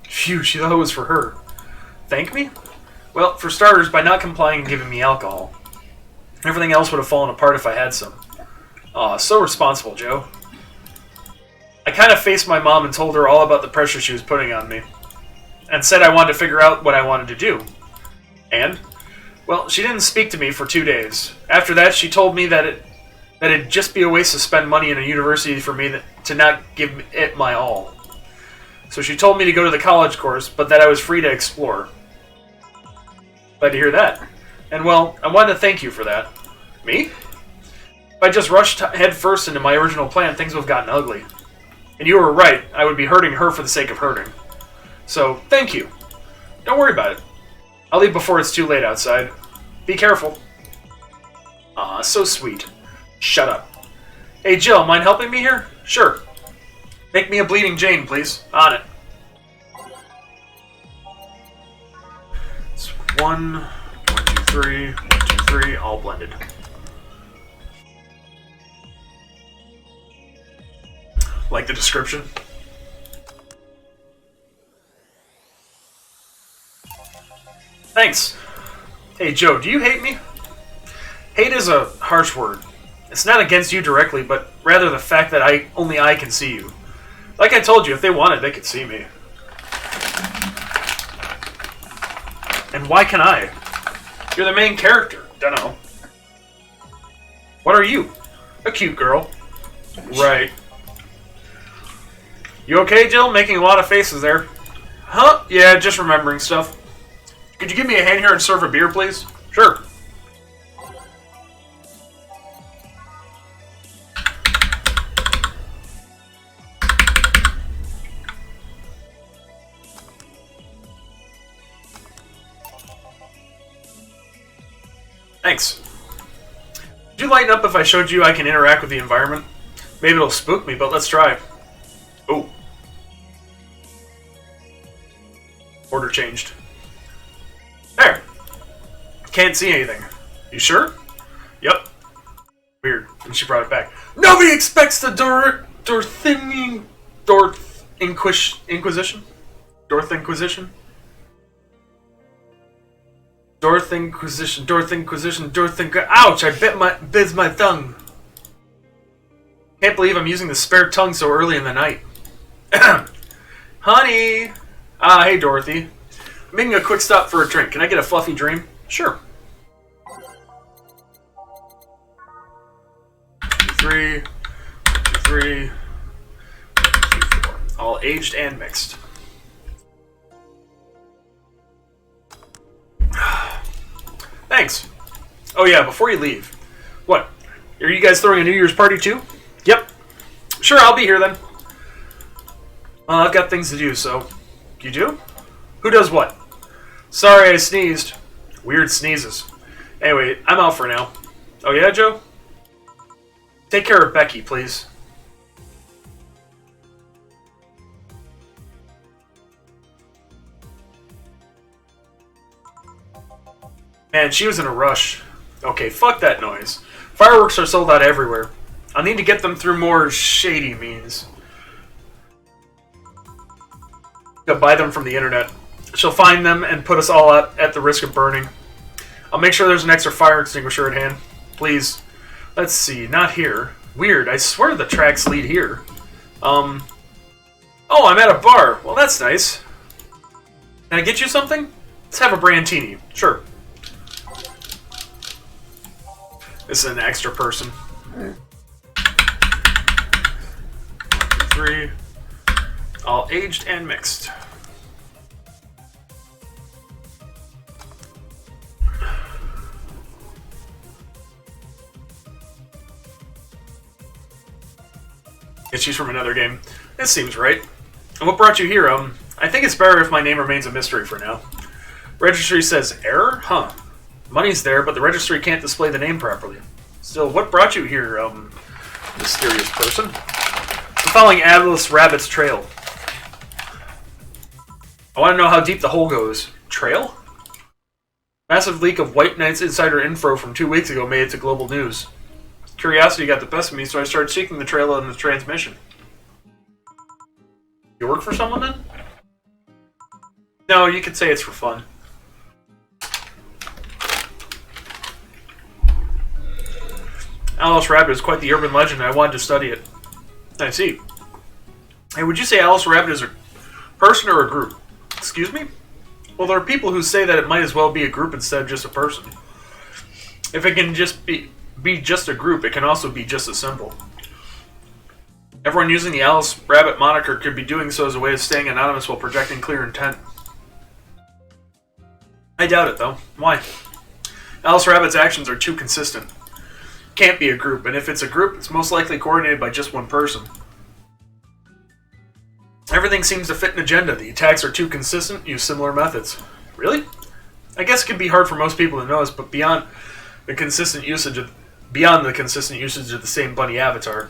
Phew, she thought it was for her. Thank me? Well, for starters, by not complying and giving me alcohol. Everything else would have fallen apart if I had some. Aw, so responsible, Joe. I kind of faced my mom and told her all about the pressure she was putting on me. And said I wanted to figure out what I wanted to do. And? Well, she didn't speak to me for 2 days. After that, she told me that it'd just be a waste to spend money in a university for me to not give it my all. So she told me to go to the college course, but that I was free to explore. Glad to hear that. And well, I wanted to thank you for that. Me? If I just rushed head first into my original plan, things would have gotten ugly. And you were right, I would be hurting her for the sake of hurting. So, thank you. Don't worry about it. I'll leave before it's too late outside. Be careful. Aw, so sweet. Shut up. Hey Jill, mind helping me here? Sure. Make me a bleeding Jane, please. On it. It's 1, 2, 3, 1, 2, 3, all blended. Like the description? Thanks. Hey Joe, do you hate me? Hate is a harsh word. It's not against you directly, but rather the fact that only I can see you. Like I told you, if they wanted, they could see me. And why can I? You're the main character. Dunno. What are you? A cute girl. Right. You okay, Jill? Making a lot of faces there. Huh? Yeah, just remembering stuff. Could you give me a hand here and serve a beer, please? Sure. Thanks. Would you lighten up if I showed you I can interact with the environment? Maybe it'll spook me, but let's try. Oh. Order changed. There. Can't see anything. You sure? Yep. Weird. And she brought it back. Nobody expects the Dorth Inquisition? Ouch! I bit my tongue. Can't believe I'm using the spare tongue so early in the night. Honey! Hey Dorothy. I'm making a quick stop for a drink. Can I get a fluffy dream? Sure. 3, 3, 4. All aged and mixed. Thanks. Oh yeah, before you leave. What? Are you guys throwing a New Year's party too? Yep. Sure, I'll be here then. Well, I've got things to do, so... You do? Who does what? Sorry, I sneezed. Weird sneezes. Anyway, I'm out for now. Oh yeah, Joe? Take care of Becky, please. Man, she was in a rush. Okay, fuck that noise. Fireworks are sold out everywhere. I'll need to get them through more shady means. To buy them from the internet. She'll find them and put us all at the risk of burning. I'll make sure there's an extra fire extinguisher at hand. Please. Let's see, not here. Weird, I swear the tracks lead here. Oh, I'm at a bar. Well, that's nice. Can I get you something? Let's have a brandini. Sure. This is an extra person. 1, 2, 3. All aged and mixed. And she's from another game. This seems right. And what brought you here? I think it's better if my name remains a mystery for now. Registry says error? Huh. Money's there, but the registry can't display the name properly. Still, what brought you here, mysterious person? I'm following Atlas Rabbit's trail. I want to know how deep the hole goes. Trail? Massive leak of White Knight's insider info from 2 weeks ago made it to global news. Curiosity got the best of me, so I started seeking the trail on the transmission. You work for someone, then? No, you could say it's for fun. Alice Rabbit is quite the urban legend, and I wanted to study it. I see. Hey, would you say Alice Rabbit is a person or a group? Excuse me? Well, there are people who say that it might as well be a group instead of just a person. If it can just be just a group, it can also be just as simple. Everyone using the Alice Rabbit moniker could be doing so as a way of staying anonymous while projecting clear intent. I doubt it, though. Why? Alice Rabbit's actions are too consistent. Can't be a group, and if it's a group, it's most likely coordinated by just one person. Everything seems to fit an agenda. The attacks are too consistent, use similar methods. Really? I guess it can be hard for most people to notice, but beyond the consistent usage of the same bunny avatar.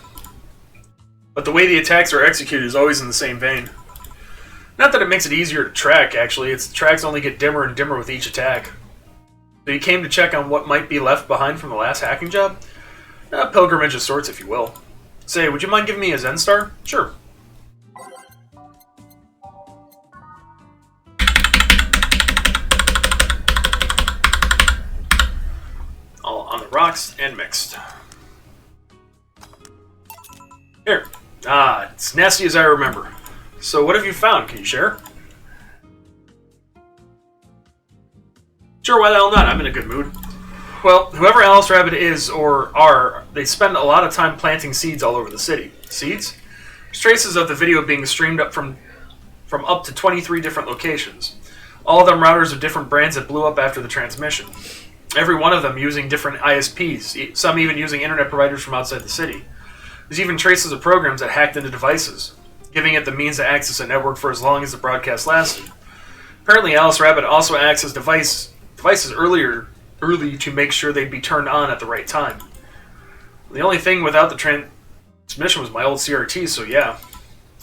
But the way the attacks are executed is always in the same vein. Not that it makes it easier to track, actually. Its tracks only get dimmer and dimmer with each attack. So you came to check on what might be left behind from the last hacking job? A pilgrimage of sorts, if you will. Say, would you mind giving me a Zen star? Sure. All on the rocks and mixed. Here. Ah, it's nasty as I remember. So what have you found? Can you share? Sure, why the hell not? I'm in a good mood. Well, whoever Alice Rabbit is or are, they spend a lot of time planting seeds all over the city. Seeds? There's traces of the video being streamed up from up to 23 different locations. All of them routers of different brands that blew up after the transmission. Every one of them using different ISPs, some even using internet providers from outside the city. There's even traces of programs that hacked into devices, giving it the means to access a network for as long as the broadcast lasted. Apparently, Alice Rabbit also accessed devices early to make sure they'd be turned on at the right time. The only thing without the transmission was my old CRT, so yeah.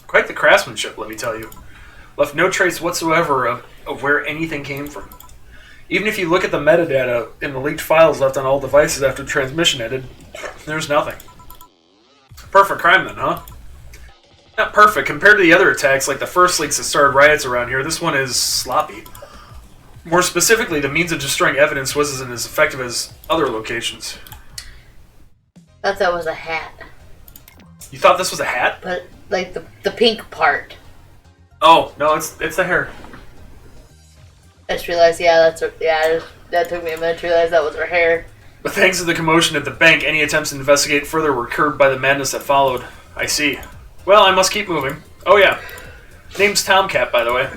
Quite the craftsmanship, let me tell you. Left no trace whatsoever of where anything came from. Even if you look at the metadata in the leaked files left on all devices after the transmission ended, there's nothing. Perfect crime then, huh? Not perfect. Compared to the other attacks, like the first leaks that started riots around here, this one is sloppy. More specifically, the means of destroying evidence wasn't as effective as other locations. I thought that was a hat. You thought this was a hat? But, like, the pink part. Oh, no, it's the hair. I just realized, that took me a minute to realize that was her hair. But thanks to the commotion at the bank, any attempts to investigate further were curbed by the madness that followed. I see. Well, I must keep moving. Oh yeah. Name's Tomcat, by the way.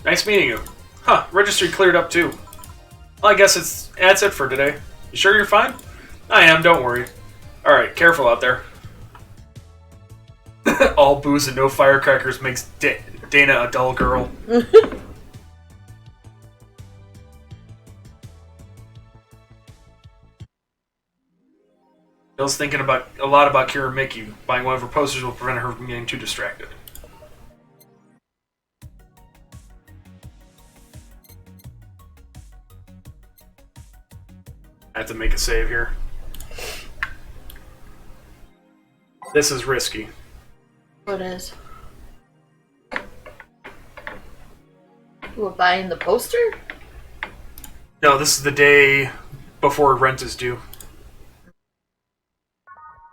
Nice meeting you. Huh, registry cleared up too. Well, I guess that's it for today. You sure you're fine? I am, don't worry. Alright, careful out there. All booze and no firecrackers makes Dana a dull girl. Bill's thinking a lot about Kira Mickey. Buying one of her posters will prevent her from getting too distracted. I have to make a save here. This is risky. What is? We're buying the poster? No, this is the day before rent is due.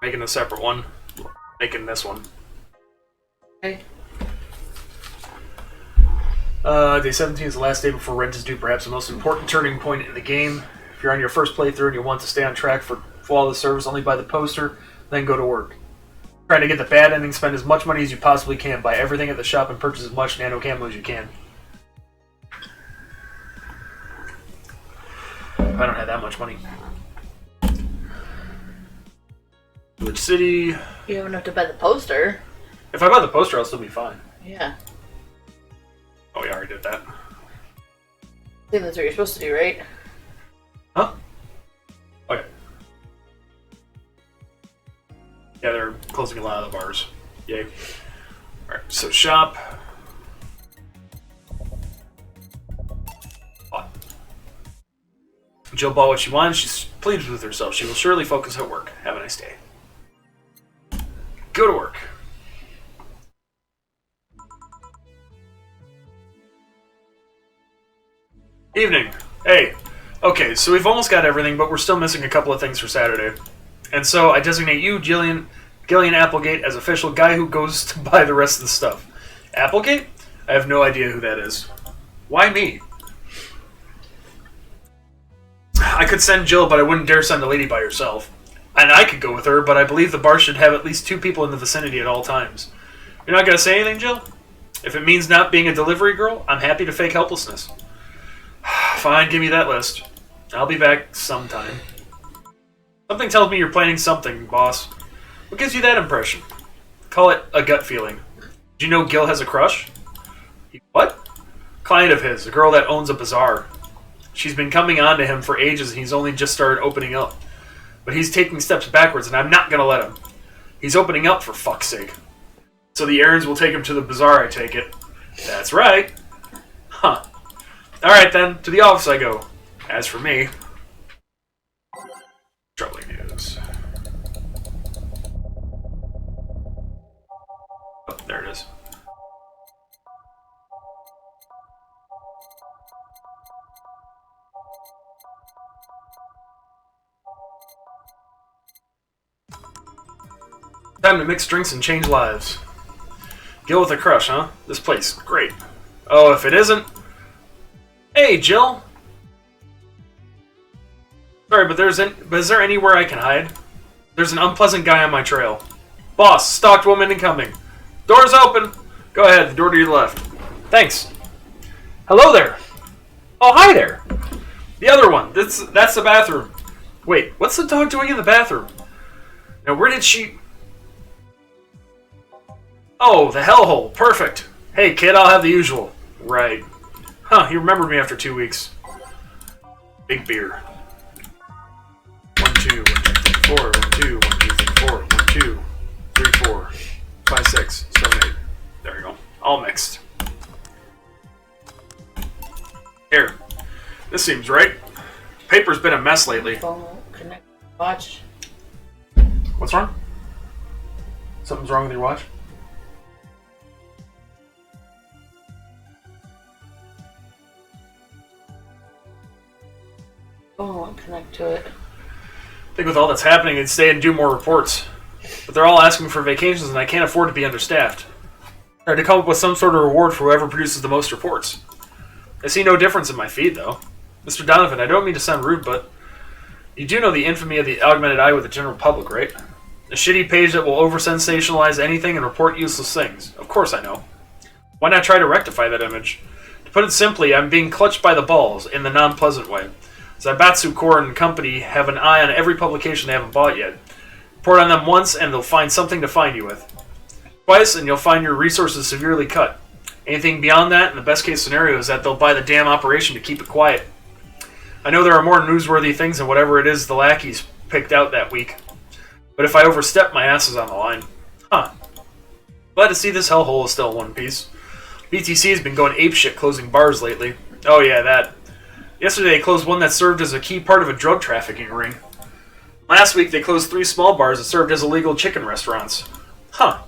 Making a separate one. Making this one. Okay. Day 17 is the last day before rent is due, perhaps the most important turning point in the game. If you're on your first playthrough and you want to stay on track for flawless service, only buy the poster, then go to work. Trying to get the bad ending, spend as much money as you possibly can, buy everything at the shop, and purchase as much nano camo as you can. I don't have that much money. Village City. You have enough to buy the poster. If I buy the poster, I'll still be fine. Yeah. Oh, yeah, I already did that. I think that's what you're supposed to do, right? Huh? Okay. Yeah, they're closing a lot of the bars. Yay. Alright, so shop. Bought. Jill bought what she wanted. She's pleased with herself. She will surely focus at work. Have a nice day. Go to work. Evening. Hey. Okay, so we've almost got everything, but we're still missing a couple of things for Saturday. And so I designate you, Gillian Applegate, as official guy who goes to buy the rest of the stuff. Applegate? I have no idea who that is. Why me? I could send Jill, but I wouldn't dare send a lady by herself. And I could go with her, but I believe the bar should have at least 2 people in the vicinity at all times. You're not going to say anything, Jill? If it means not being a delivery girl, I'm happy to fake helplessness. Fine, give me that list. I'll be back sometime. Something tells me you're planning something, boss. What gives you that impression? Call it a gut feeling. Did you know Gil has a crush? What? Client of his, a girl that owns a bazaar. She's been coming on to him for ages and he's only just started opening up. But he's taking steps backwards and I'm not going to let him. He's opening up, for fuck's sake. So the errands will take him to the bazaar, I take it. That's right. Huh. Alright then, to the office I go. As for me... Troubling news. Oh, there it is. Time to mix drinks and change lives. Gil with a crush, huh? This place, great. Oh, if it isn't... Hey, Jill! Sorry, but is there anywhere I can hide? There's an unpleasant guy on my trail. Boss, stalked woman incoming. Door's open! Go ahead, the door to your left. Thanks. Hello there! Oh, hi there! The other one, that's the bathroom. Wait, what's the dog doing in the bathroom? Now, where did she... Oh, the hellhole. Perfect. Hey, kid, I'll have the usual. Right. Huh, he remembered me after 2 weeks. Big beer. 1, 2, 1, 2, 3, 4. 1, 2, 1, 2, 3, 4. 1, 2, 3, 4. 5, 6, 7, 8. There you go. All mixed. Here. This seems right. Paper's been a mess lately. Phone, connect, watch. What's wrong? Something's wrong with your watch? Phone won't connect to it. I think with all that's happening, I'd stay and do more reports. But they're all asking for vacations and I can't afford to be understaffed. I had to come up with some sort of reward for whoever produces the most reports. I see no difference in my feed, though. Mr. Donovan, I don't mean to sound rude, but you do know the infamy of the augmented eye with the general public, right? A shitty page that will over-sensationalize anything and report useless things. Of course I know. Why not try to rectify that image? To put it simply, I'm being clutched by the balls, in the non-pleasant way. Zaibatsu Core and company have an eye on every publication they haven't bought yet. Report on them once and they'll find something to find you with. Twice and you'll find your resources severely cut. Anything beyond that, in the best case scenario, is that they'll buy the damn operation to keep it quiet. I know there are more newsworthy things than whatever it is the lackeys picked out that week. But if I overstep, my ass is on the line. Huh. Glad to see this hellhole is still in one piece. BTC has been going apeshit closing bars lately. Oh yeah, that. Yesterday they closed one that served as a key part of a drug trafficking ring. Last week they closed 3 small bars that served as illegal chicken restaurants. Huh.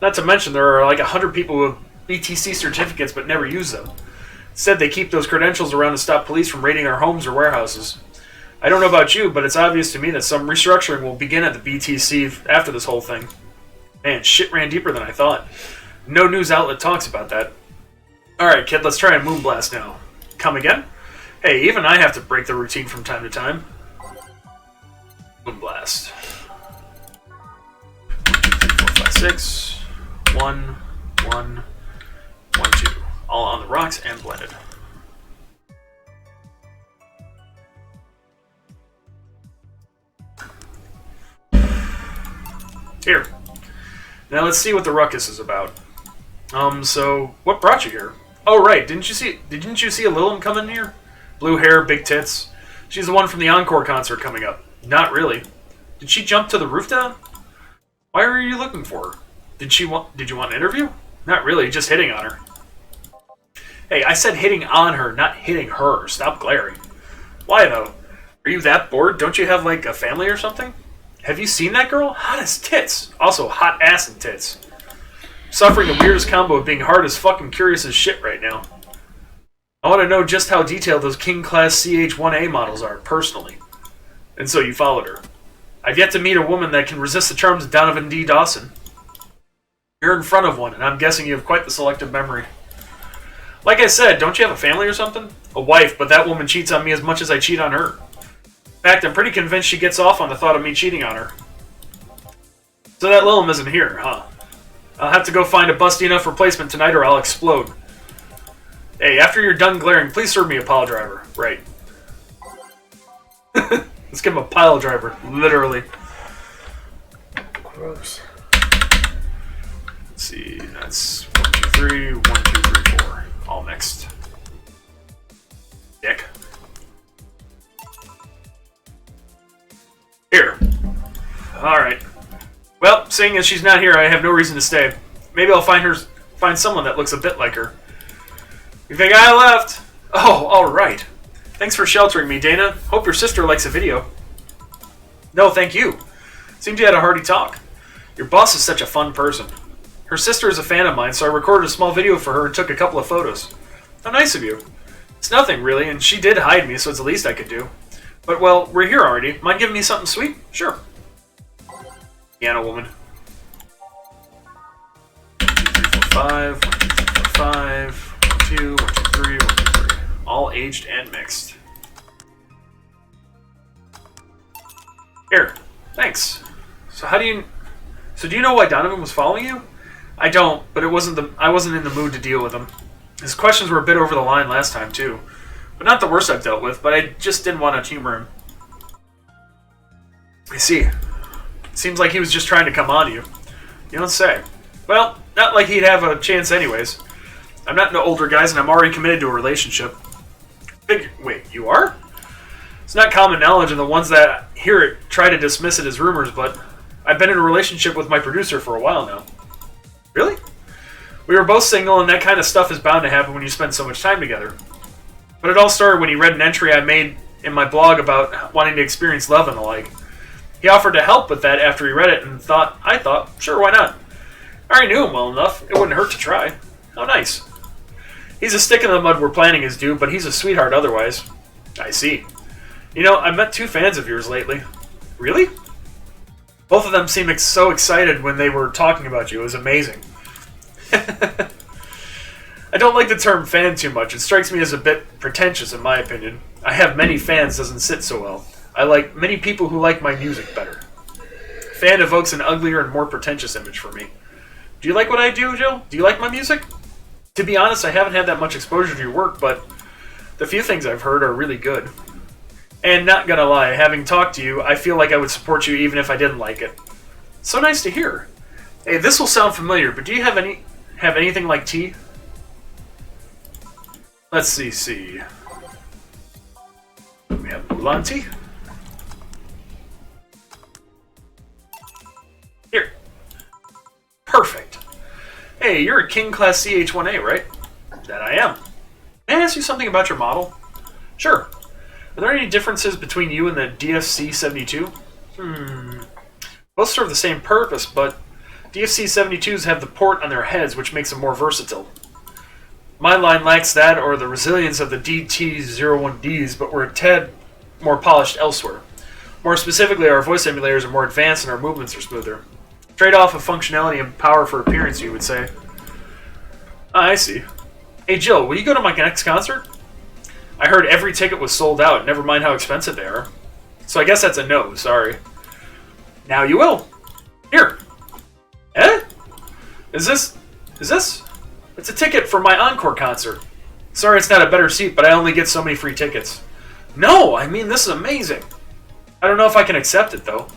Not to mention there are like 100 people with BTC certificates but never use them. Said they keep those credentials around to stop police from raiding our homes or warehouses. I don't know about you, but it's obvious to me that some restructuring will begin at the BTC after this whole thing. Man, shit ran deeper than I thought. No news outlet talks about that. Alright, kid, let's try a moonblast now. Come again? Hey, even I have to break the routine from time to time. Moonblast. 4, 5, 6. 1, 1, 1, 2. All on the rocks and blended. Here. Now let's see what the ruckus is about. So what brought you here? Oh right, didn't you see a Lilum come in here? Blue hair, big tits. She's the one from the Encore concert coming up. Not really. Did she jump to the roof down? Why were you looking for her? Did you want an interview? Not really, just hitting on her. Hey, I said hitting on her, not hitting her. Stop glaring. Why though? Are you that bored? Don't you have like a family or something? Have you seen that girl? Hot as tits. Also, hot ass and tits. Suffering the weirdest combo of being hard as fucking curious as shit right now. I want to know just how detailed those King Class CH-1A models are, personally. And so you followed her. I've yet to meet a woman that can resist the charms of Donovan D. Dawson. You're in front of one, and I'm guessing you have quite the selective memory. Like I said, don't you have a family or something? A wife, but that woman cheats on me as much as I cheat on her. In fact, I'm pretty convinced she gets off on the thought of me cheating on her. So that Lilum isn't here, huh? I'll have to go find a busty enough replacement tonight or I'll explode. Hey, after you're done glaring, please serve me a pile driver. Right. Let's give him a pile driver, literally. Gross. Let's see, that's 1, 2, 3, 1, 2, 3, 4. All mixed. Dick. Here. Alright. Well, seeing as she's not here, I have no reason to stay. Maybe I'll find someone that looks a bit like her. You think I left? Oh, alright. Thanks for sheltering me, Dana. Hope your sister likes a video. No, thank you. Seemed you had a hearty talk. Your boss is such a fun person. Her sister is a fan of mine, so I recorded a small video for her and took a couple of photos. How nice of you. It's nothing, really, and she did hide me, so it's the least I could do. But, well, we're here already. Mind giving me something sweet? Sure. Piano woman. 1, 2, 3, 4, 5. 1, 2, 3, 4, 5. 1, 2, 1, 2, 3, 1, 2, 3. All aged and mixed. Here. Thanks. So do you know why Donovan was following you? I don't, but I wasn't in the mood to deal with him. His questions were a bit over the line last time, too. But not the worst I've dealt with, but I just didn't want to humor him. I see. It seems like he was just trying to come on to you. You don't say. Well, not like he'd have a chance anyways. I'm not into older guys, and I'm already committed to a relationship. Wait, you are? It's not common knowledge, and the ones that hear it try to dismiss it as rumors, but I've been in a relationship with my producer for a while now. Really? We were both single, and that kind of stuff is bound to happen when you spend so much time together. But it all started when he read an entry I made in my blog about wanting to experience love and the like. He offered to help with that after he read it, and I thought, sure, why not? I already knew him well enough. It wouldn't hurt to try. How nice. He's a stick in the mud where planning is due, but he's a sweetheart otherwise. I see. You know, I've met 2 fans of yours lately. Really? Both of them seemed so excited when they were talking about you. It was amazing. I don't like the term fan too much. It strikes me as a bit pretentious in my opinion. I have many fans doesn't sit so well. I like many people who like my music better. Fan evokes an uglier and more pretentious image for me. Do you like what I do, Jill? Do you like my music? To be honest, I haven't had that much exposure to your work, but the few things I've heard are really good. And not gonna lie, having talked to you, I feel like I would support you even if I didn't like it. So nice to hear. Hey, this will sound familiar, but do you have anything like tea? Let's see. We have oolong tea. Here. Perfect. Hey, you're a King Class CH-1A, right? That I am. May I ask you something about your model? Sure. Are there any differences between you and the DFC-72? Both serve the same purpose, but DFC-72s have the port on their heads, which makes them more versatile. My line lacks that or the resilience of the DT-01Ds, but we're a tad more polished elsewhere. More specifically, our voice emulators are more advanced and our movements are smoother. Trade-off of functionality and power for appearance, you would say. Ah, I see. Hey Jill, will you go to my next concert? I heard every ticket was sold out, never mind how expensive they are. So I guess that's a no, sorry. Now you will. Here. Eh? Is this... It's a ticket for my encore concert. Sorry it's not a better seat, but I only get so many free tickets. No, I mean, this is amazing. I don't know if I can accept it, though.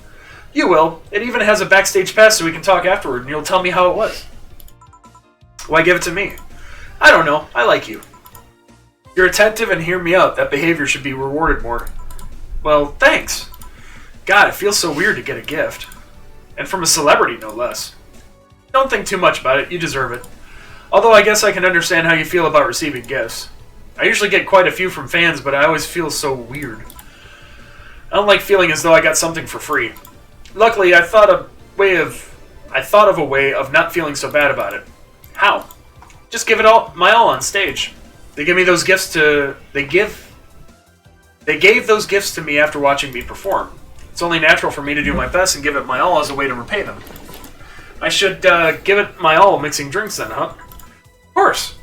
You will. It even has a backstage pass so we can talk afterward, and you'll tell me how it was. Why give it to me? I don't know. I like you. You're attentive and hear me out. That behavior should be rewarded more. Well, thanks. God, it feels so weird to get a gift. And from a celebrity, no less. Don't think too much about it. You deserve it. Although I guess I can understand how you feel about receiving gifts. I usually get quite a few from fans, but I always feel so weird. I don't like feeling as though I got something for free. Luckily, I thought of a way of not feeling so bad about it. How? Just give it my all on stage. They gave those gifts to me after watching me perform. It's only natural for me to do my best and give it my all as a way to repay them. I should give it my all mixing drinks then, huh? Of course.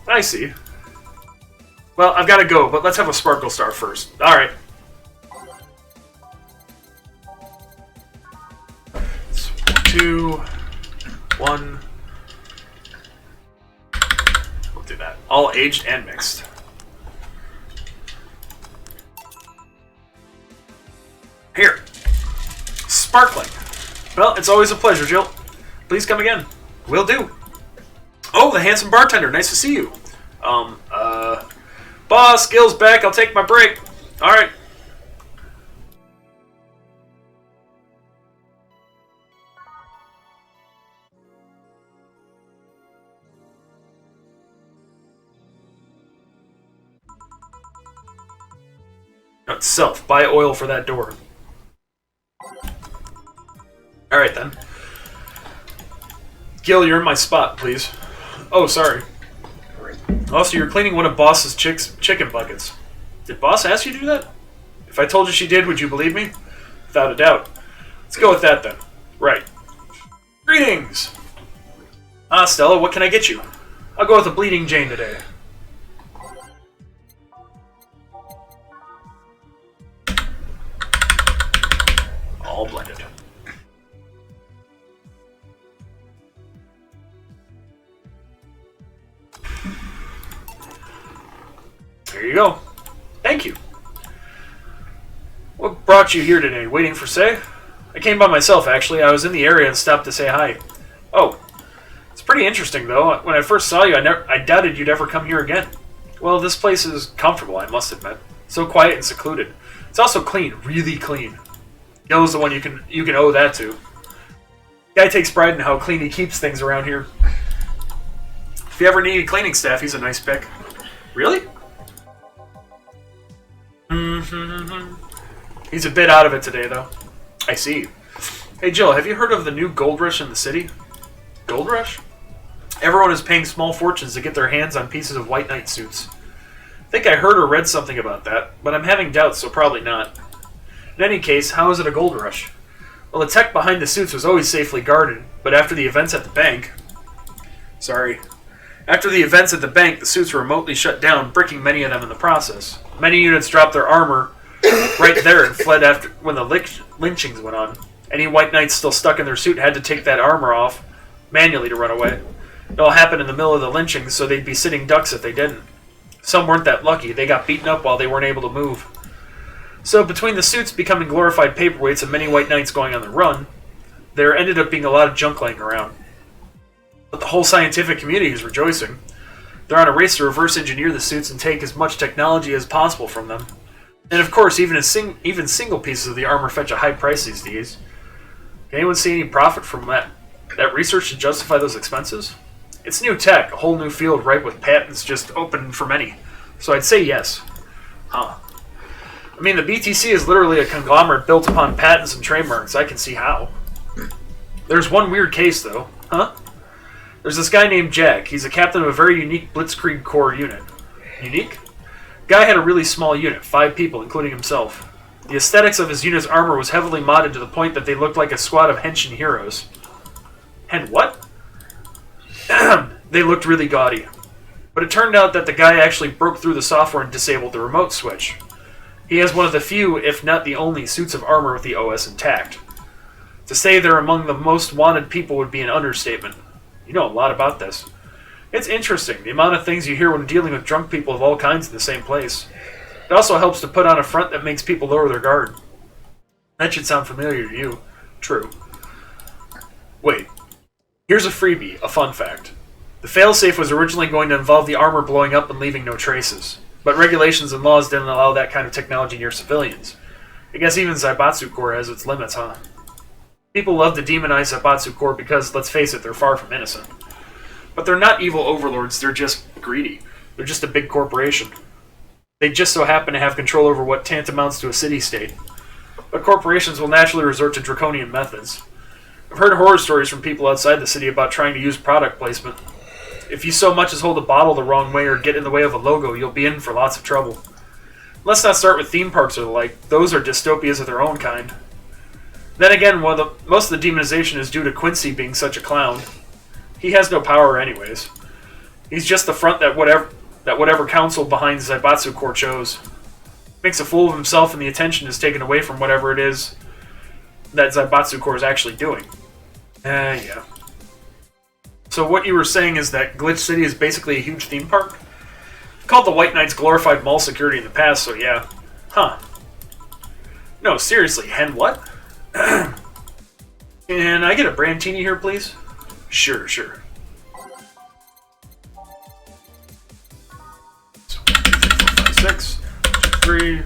I see. Well, I've got to go, but let's have a Sparkle Star first. Alright. 2, 1. We'll do that. All aged and mixed. Here. Sparkling. Well, it's always a pleasure, Jill. Please come again. Will do. Oh, the handsome bartender. Nice to see you. Boss, Gil's back. I'll take my break. Alright. Note self. Buy oil for that door. Alright then. Gil, you're in my spot, please. Oh, sorry. Also, you're cleaning one of Boss's chicken buckets. Did Boss ask you to do that? If I told you she did, would you believe me? Without a doubt. Let's go with that then. Right. Greetings! Ah, Stella, what can I get you? I'll go with a Bleeding Jane today. All blended. There you go. Thank you. What brought you here today? Waiting for Say? I came by myself, actually. I was in the area and stopped to say hi. Oh. It's pretty interesting, though. When I first saw you, I doubted you'd ever come here again. Well, this place is comfortable, I must admit. So quiet and secluded. It's also clean. Really clean. Gil's the one you can owe that to. Guy takes pride in how clean he keeps things around here. If you ever need cleaning staff, he's a nice pick. Really? He's a bit out of it today, though. I see. Hey, Jill, have you heard of the new gold rush in the city? Gold rush? Everyone is paying small fortunes to get their hands on pieces of White Knight suits. I think I heard or read something about that, but I'm having doubts, so probably not. In any case, how is it a gold rush? Well, the tech behind the suits was always safely guarded, but after the events at the bank... After the events at the bank, the suits were remotely shut down, bricking many of them in the process. Many units dropped their armor right there and fled after when the lynchings went on. Any White Knights still stuck in their suit had to take that armor off manually to run away. It all happened in the middle of the lynchings, so they'd be sitting ducks if they didn't. Some weren't that lucky. They got beaten up while they weren't able to move. So between the suits becoming glorified paperweights and many White Knights going on the run, there ended up being a lot of junk laying around. But the whole scientific community is rejoicing. They're on a race to reverse engineer the suits and take as much technology as possible from them. And of course, even single pieces of the armor fetch a high price these days. Can anyone see any profit from that research to justify those expenses? It's new tech, a whole new field ripe with patents just open for many. So I'd say yes. Huh. I mean, the BTC is literally a conglomerate built upon patents and trademarks. I can see how. There's one weird case, though. Huh? There's this guy named Jack. He's a captain of a very unique Blitzkrieg Corps unit. Unique? Guy had a really small unit, 5 people, including himself. The aesthetics of his unit's armor was heavily modded to the point that they looked like a squad of henshin heroes. And what? They looked really gaudy. But it turned out that the guy actually broke through the software and disabled the remote switch. He has one of the few, if not the only, suits of armor with the OS intact. To say they're among the most wanted people would be an understatement. You know a lot about this. It's interesting, the amount of things you hear when dealing with drunk people of all kinds in the same place. It also helps to put on a front that makes people lower their guard. That should sound familiar to you. True. Wait. Here's a freebie, a fun fact. The failsafe was originally going to involve the armor blowing up and leaving no traces. But regulations and laws didn't allow that kind of technology near civilians. I guess even Zaibatsu Corps has its limits, huh? People love to demonize Zaibatsu Corps because, let's face it, they're far from innocent. But they're not evil overlords, they're just greedy. They're just a big corporation. They just so happen to have control over what tantamounts to a city-state. But corporations will naturally resort to draconian methods. I've heard horror stories from people outside the city about trying to use product placement. If you so much as hold a bottle the wrong way or get in the way of a logo, you'll be in for lots of trouble. Let's not start with theme parks or the like. Those are dystopias of their own kind. Then again, most of the demonization is due to Quincy being such a clown. He has no power anyways. He's just the front that whatever council behind Zaibatsu Corps chose. Makes a fool of himself and the attention is taken away from whatever it is that Zaibatsu Corps is actually doing. Yeah. So what you were saying is that Glitch City is basically a huge theme park? Called the White Knights glorified mall security in the past, so yeah. Huh. No, seriously, hen what? Can I get a Brandtini here, please? Sure. So, 6, 3, 1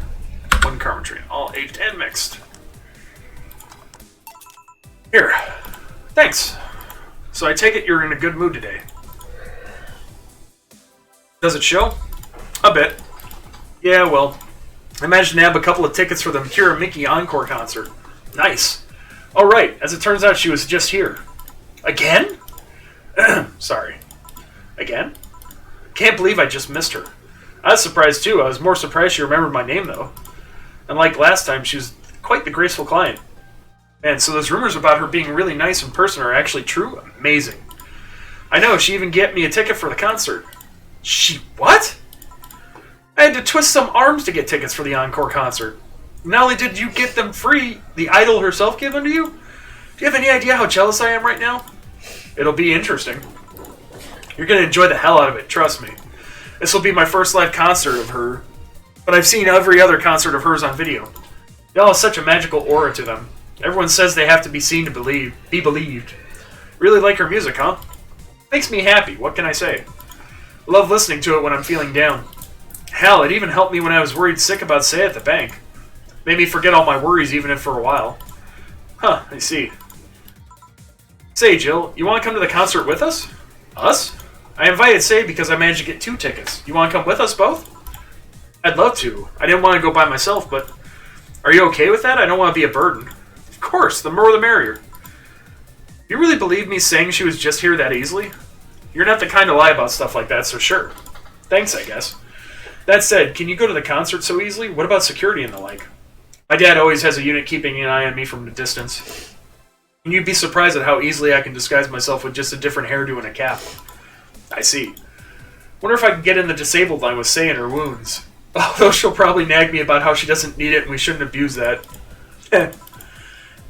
Carmentry. All aged and mixed. Here. Thanks. So I take it you're in a good mood today. Does it show? A bit. Yeah, well, I managed to nab a couple of tickets for the Mikura Mickey Encore concert. Nice. Oh, right. As it turns out, she was just here. Again? Sorry. Again? Can't believe I just missed her. I was surprised, too. I was more surprised she remembered my name, though. And like last time, she was quite the graceful client. Man, so those rumors about her being really nice in person are actually true? Amazing. I know, she even get me a ticket for the concert. She what? I had to twist some arms to get tickets for the Encore concert. Not only did you get them free, the idol herself gave them to you? Do you have any idea how jealous I am right now? It'll be interesting. You're going to enjoy the hell out of it, trust me. This will be my first live concert of her, but I've seen every other concert of hers on video. They all have such a magical aura to them. Everyone says they have to be seen to be believed. Really like her music, huh? Makes me happy, what can I say? Love listening to it when I'm feeling down. Hell, it even helped me when I was worried sick about Say at the bank. Made me forget all my worries even if for a while. Huh, I see. Say, Jill, you want to come to the concert with us? Us? I invited Say because I managed to get 2 tickets. You want to come with us both? I'd love to. I didn't want to go by myself, but... Are you okay with that? I don't want to be a burden. Of course, the more the merrier. You really believe me saying she was just here that easily? You're not the kind to lie about stuff like that, so sure. Thanks, I guess. That said, can you go to the concert so easily? What about security and the like? My dad always has a unit keeping an eye on me from a distance. And you'd be surprised at how easily I can disguise myself with just a different hairdo and a cap. I see. Wonder if I can get in the disabled line with Say in her wounds. Although she'll probably nag me about how she doesn't need it and we shouldn't abuse that.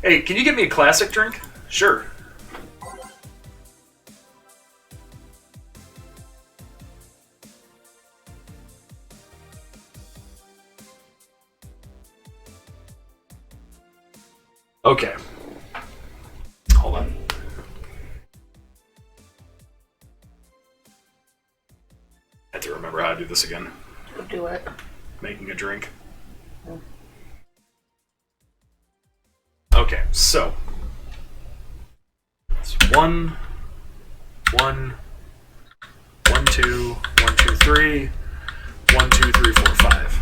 Hey, can you get me a classic drink? Sure. Okay. Hold on. I have to remember how to do this again. Do it. Making a drink. Okay, so it's 1, 1, 1, 2, 1, 2, 3, 1, 2, 3, 4, 5.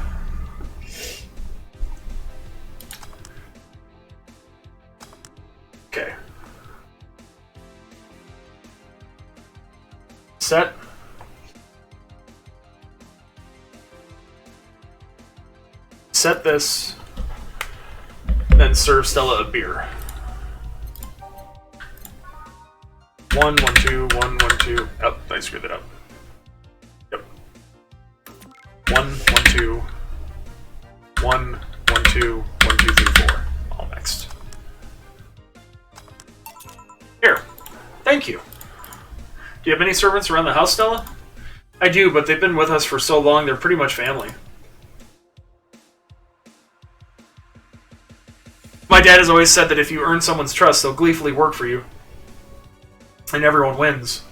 set. Set this, then serve Stella a beer. 1, 1, 2, 1, 1, 2. Oh, I screwed that up. Yep. 1, 1, 2. 1, 1, 2, 1, 2, 3, 4. All mixed. Here. Thank you. Do you have any servants around the house, Stella? I do, but they've been with us for so long, they're pretty much family. My dad has always said that if you earn someone's trust, they'll gleefully work for you. And everyone wins.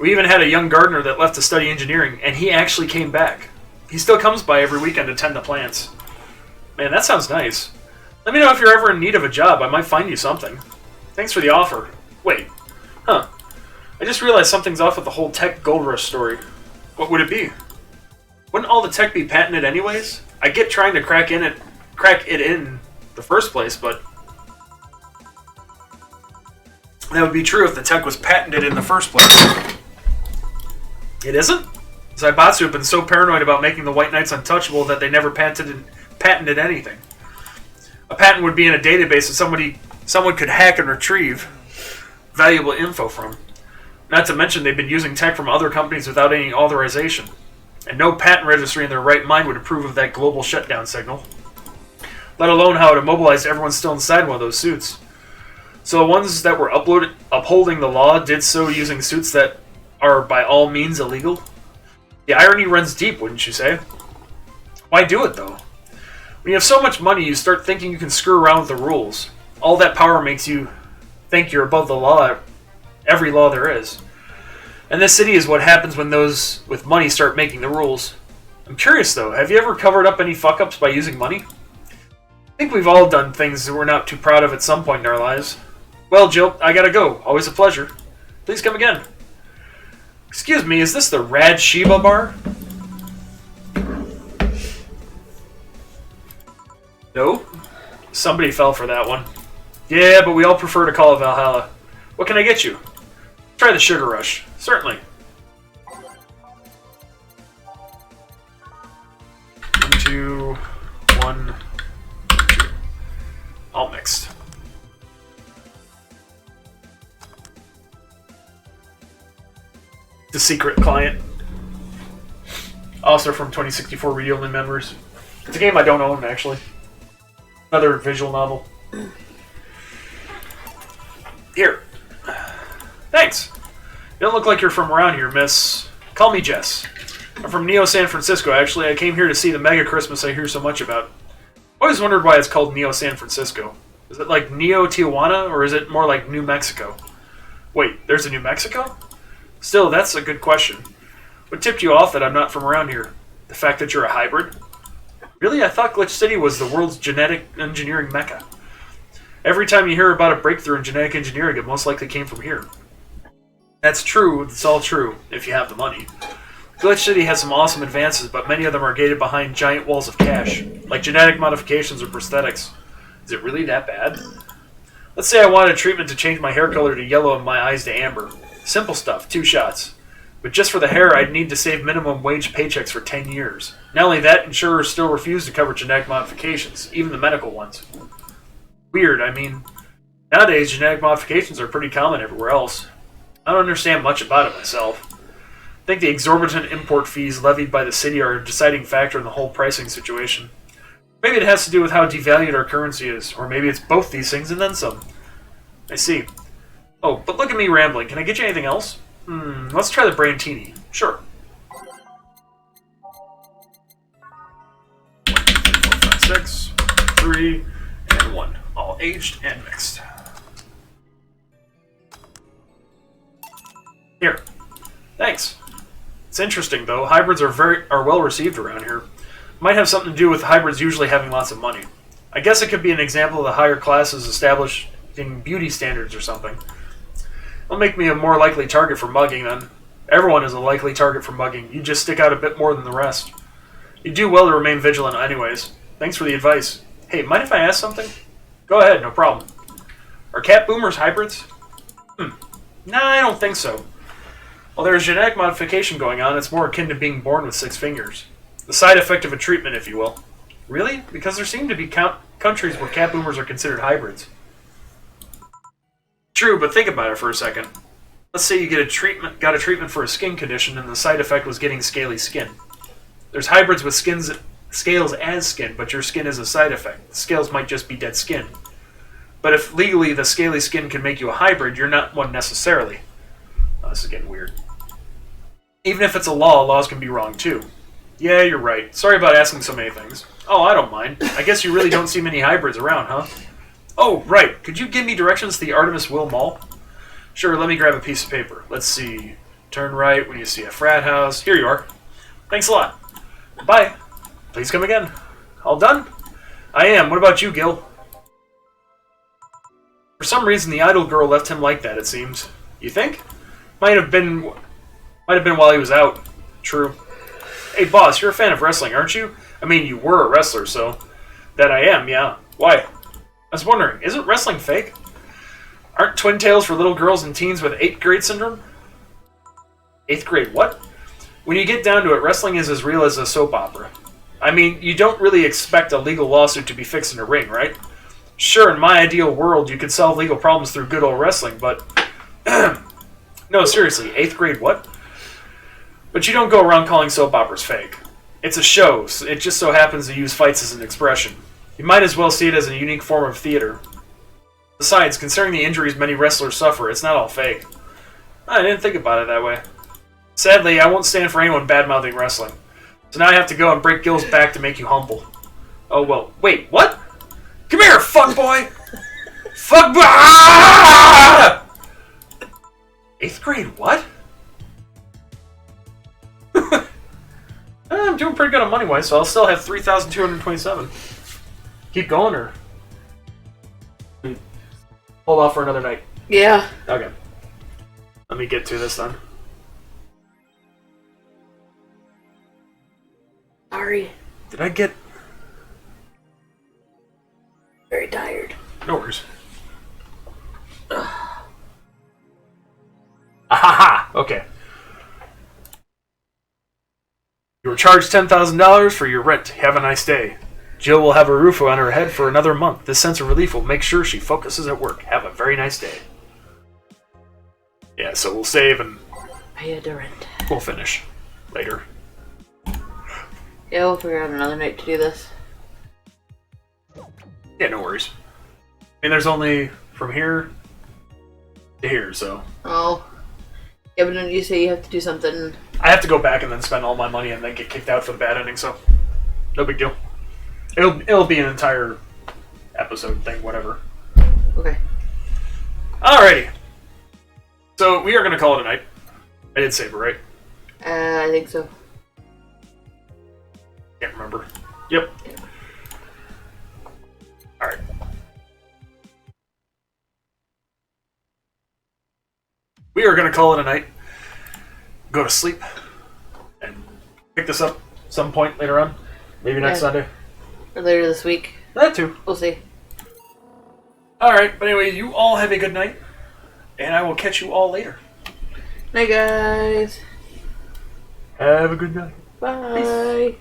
We even had a young gardener that left to study engineering, and he actually came back. He still comes by every weekend to tend the plants. Man, that sounds nice. Let me know if you're ever in need of a job. I might find you something. Thanks for the offer. Wait. Huh. I just realized something's off with the whole tech gold rush story. What would it be? Wouldn't all the tech be patented anyways? I get trying to crack it in the first place, but that would be true if the tech was patented in the first place. It isn't? Zaibatsu have been so paranoid about making the White Knights untouchable that they never patented anything. A patent would be in a database that someone could hack and retrieve valuable info from. Not to mention they've been using tech from other companies without any authorization. And no patent registry in their right mind would approve of that global shutdown signal. Let alone how it immobilized everyone still inside one of those suits. So the ones that were upholding the law did so using suits that are by all means illegal? The irony runs deep, wouldn't you say? Why do it, though? When you have so much money, you start thinking you can screw around with the rules. All that power makes you think you're above the law, every law there is. And this city is what happens when those with money start making the rules. I'm curious, though, have you ever covered up any fuck-ups by using money? I think we've all done things that we're not too proud of at some point in our lives. Well, Jill, I gotta go. Always a pleasure. Please come again. Excuse me, is this the Rad Shiba bar? No? Somebody fell for that one. Yeah, but we all prefer to call it Valhalla. What can I get you? Try the Sugar Rush. Certainly. 1, 2, 1, 2. All mixed. The Secret Client. Also from 2064 read-only members. It's a game I don't own, actually. Another visual novel. Here. Thanks. You don't look like you're from around here, miss. Call me Jess. I'm from Neo San Francisco, actually. I came here to see the mega Christmas I hear so much about. I always wondered why it's called Neo San Francisco. Is it like Neo Tijuana, or is it more like New Mexico? Wait, there's a New Mexico? Still, that's a good question. What tipped you off that I'm not from around here? The fact that you're a hybrid? Really? I thought Glitch City was the world's genetic engineering mecca. Every time you hear about a breakthrough in genetic engineering, it most likely came from here. That's true, it's all true, if you have the money. Glitch City has some awesome advances, but many of them are gated behind giant walls of cash, like genetic modifications or prosthetics. Is it really that bad? Let's say I wanted a treatment to change my hair color to yellow and my eyes to amber. Simple stuff, 2 shots. But just for the hair, I'd need to save minimum wage paychecks for 10 years. Not only that, insurers still refuse to cover genetic modifications, even the medical ones. Weird, I mean, nowadays genetic modifications are pretty common everywhere else. I don't understand much about it myself. I think the exorbitant import fees levied by the city are a deciding factor in the whole pricing situation. Maybe it has to do with how devalued our currency is, or maybe it's both these things and then some. I see. Oh, but look at me rambling. Can I get you anything else? Let's try the Brantini. Sure. 1, 2, 3, 4, 5, 6, 3, and 1. All aged and mixed. Here. Thanks. It's interesting, though. Hybrids are well received around here. Might have something to do with hybrids usually having lots of money. I guess it could be an example of the higher classes establishing beauty standards or something. It'll make me a more likely target for mugging, then. Everyone is a likely target for mugging. You just stick out a bit more than the rest. You do well to remain vigilant anyways. Thanks for the advice. Hey, mind if I ask something? Go ahead, no problem. Are cat boomers hybrids? Nah, I don't think so. While there is genetic modification going on, it's more akin to being born with 6 fingers. The side effect of a treatment, if you will. Really? Because there seem to be countries where cat boomers are considered hybrids. True, but think about it for a second. Let's say you got a treatment for a skin condition and the side effect was getting scaly skin. There's hybrids with scales as skin, but your skin is a side effect. The scales might just be dead skin. But if legally the scaly skin can make you a hybrid, you're not one necessarily. Oh, this is getting weird. Even if it's a law, laws can be wrong too. Yeah, you're right. Sorry about asking so many things. Oh, I don't mind. I guess you really don't see many hybrids around, huh? Oh, right. Could you give me directions to the Artemis Will Mall? Sure, let me grab a piece of paper. Let's see. Turn right when you see a frat house. Here you are. Thanks a lot. Bye. Please come again. All done? I am. What about you, Gil? For some reason, the idol girl left him like that, it seems. You think? Might have been while he was out. True. Hey, boss, you're a fan of wrestling, aren't you? I mean, you were a wrestler, so... That I am, yeah. Why? I was wondering, isn't wrestling fake? Aren't twin tails for little girls and teens with 8th grade syndrome? 8th grade what? When you get down to it, wrestling is as real as a soap opera. I mean, you don't really expect a legal lawsuit to be fixed in a ring, right? Sure, in my ideal world, you could solve legal problems through good old wrestling, but... No, seriously, 8th grade what? But you don't go around calling soap operas fake. It's a show, so it just so happens to use fights as an expression. You might as well see it as a unique form of theater. Besides, considering the injuries many wrestlers suffer, it's not all fake. I didn't think about it that way. Sadly, I won't stand for anyone bad-mouthing wrestling. So now I have to go and break Gil's back to make you humble. Oh, well, wait, what? Come here, fuckboy! Fuckboy! Ah! 8th grade what? I'm doing pretty good on money-wise, so I'll still have 3,227. Keep going, or... Hold off for another night. Yeah. Okay. Let me get to this then. Sorry. Did I get... Very tired. No worries. Ahaha! Okay. You were charged $10,000 for your rent. Have a nice day. Jill will have a roof on her head for another month. This sense of relief will make sure she focuses at work. Have a very nice day. Yeah, so we'll save and Pay a rent. we'll finish later. Yeah, we'll figure out another night to do this. Yeah, no worries. I mean, there's only from here to here, so... Oh. Yeah, but didn't you say you have to do something? I have to go back and then spend all my money and then get kicked out for the bad ending, so... No big deal. It'll be an entire episode thing, whatever. Okay. Alrighty. So, we are going to call it a night. I did save it, right? I think so. Can't remember. Yep. Alright. We are going to call it a night. Go to sleep. And pick this up some point later on. Maybe next Sunday. Or later this week. That too. We'll see. Alright, but anyway, you all have a good night. And I will catch you all later. Night, guys. Have a good night. Bye. Peace.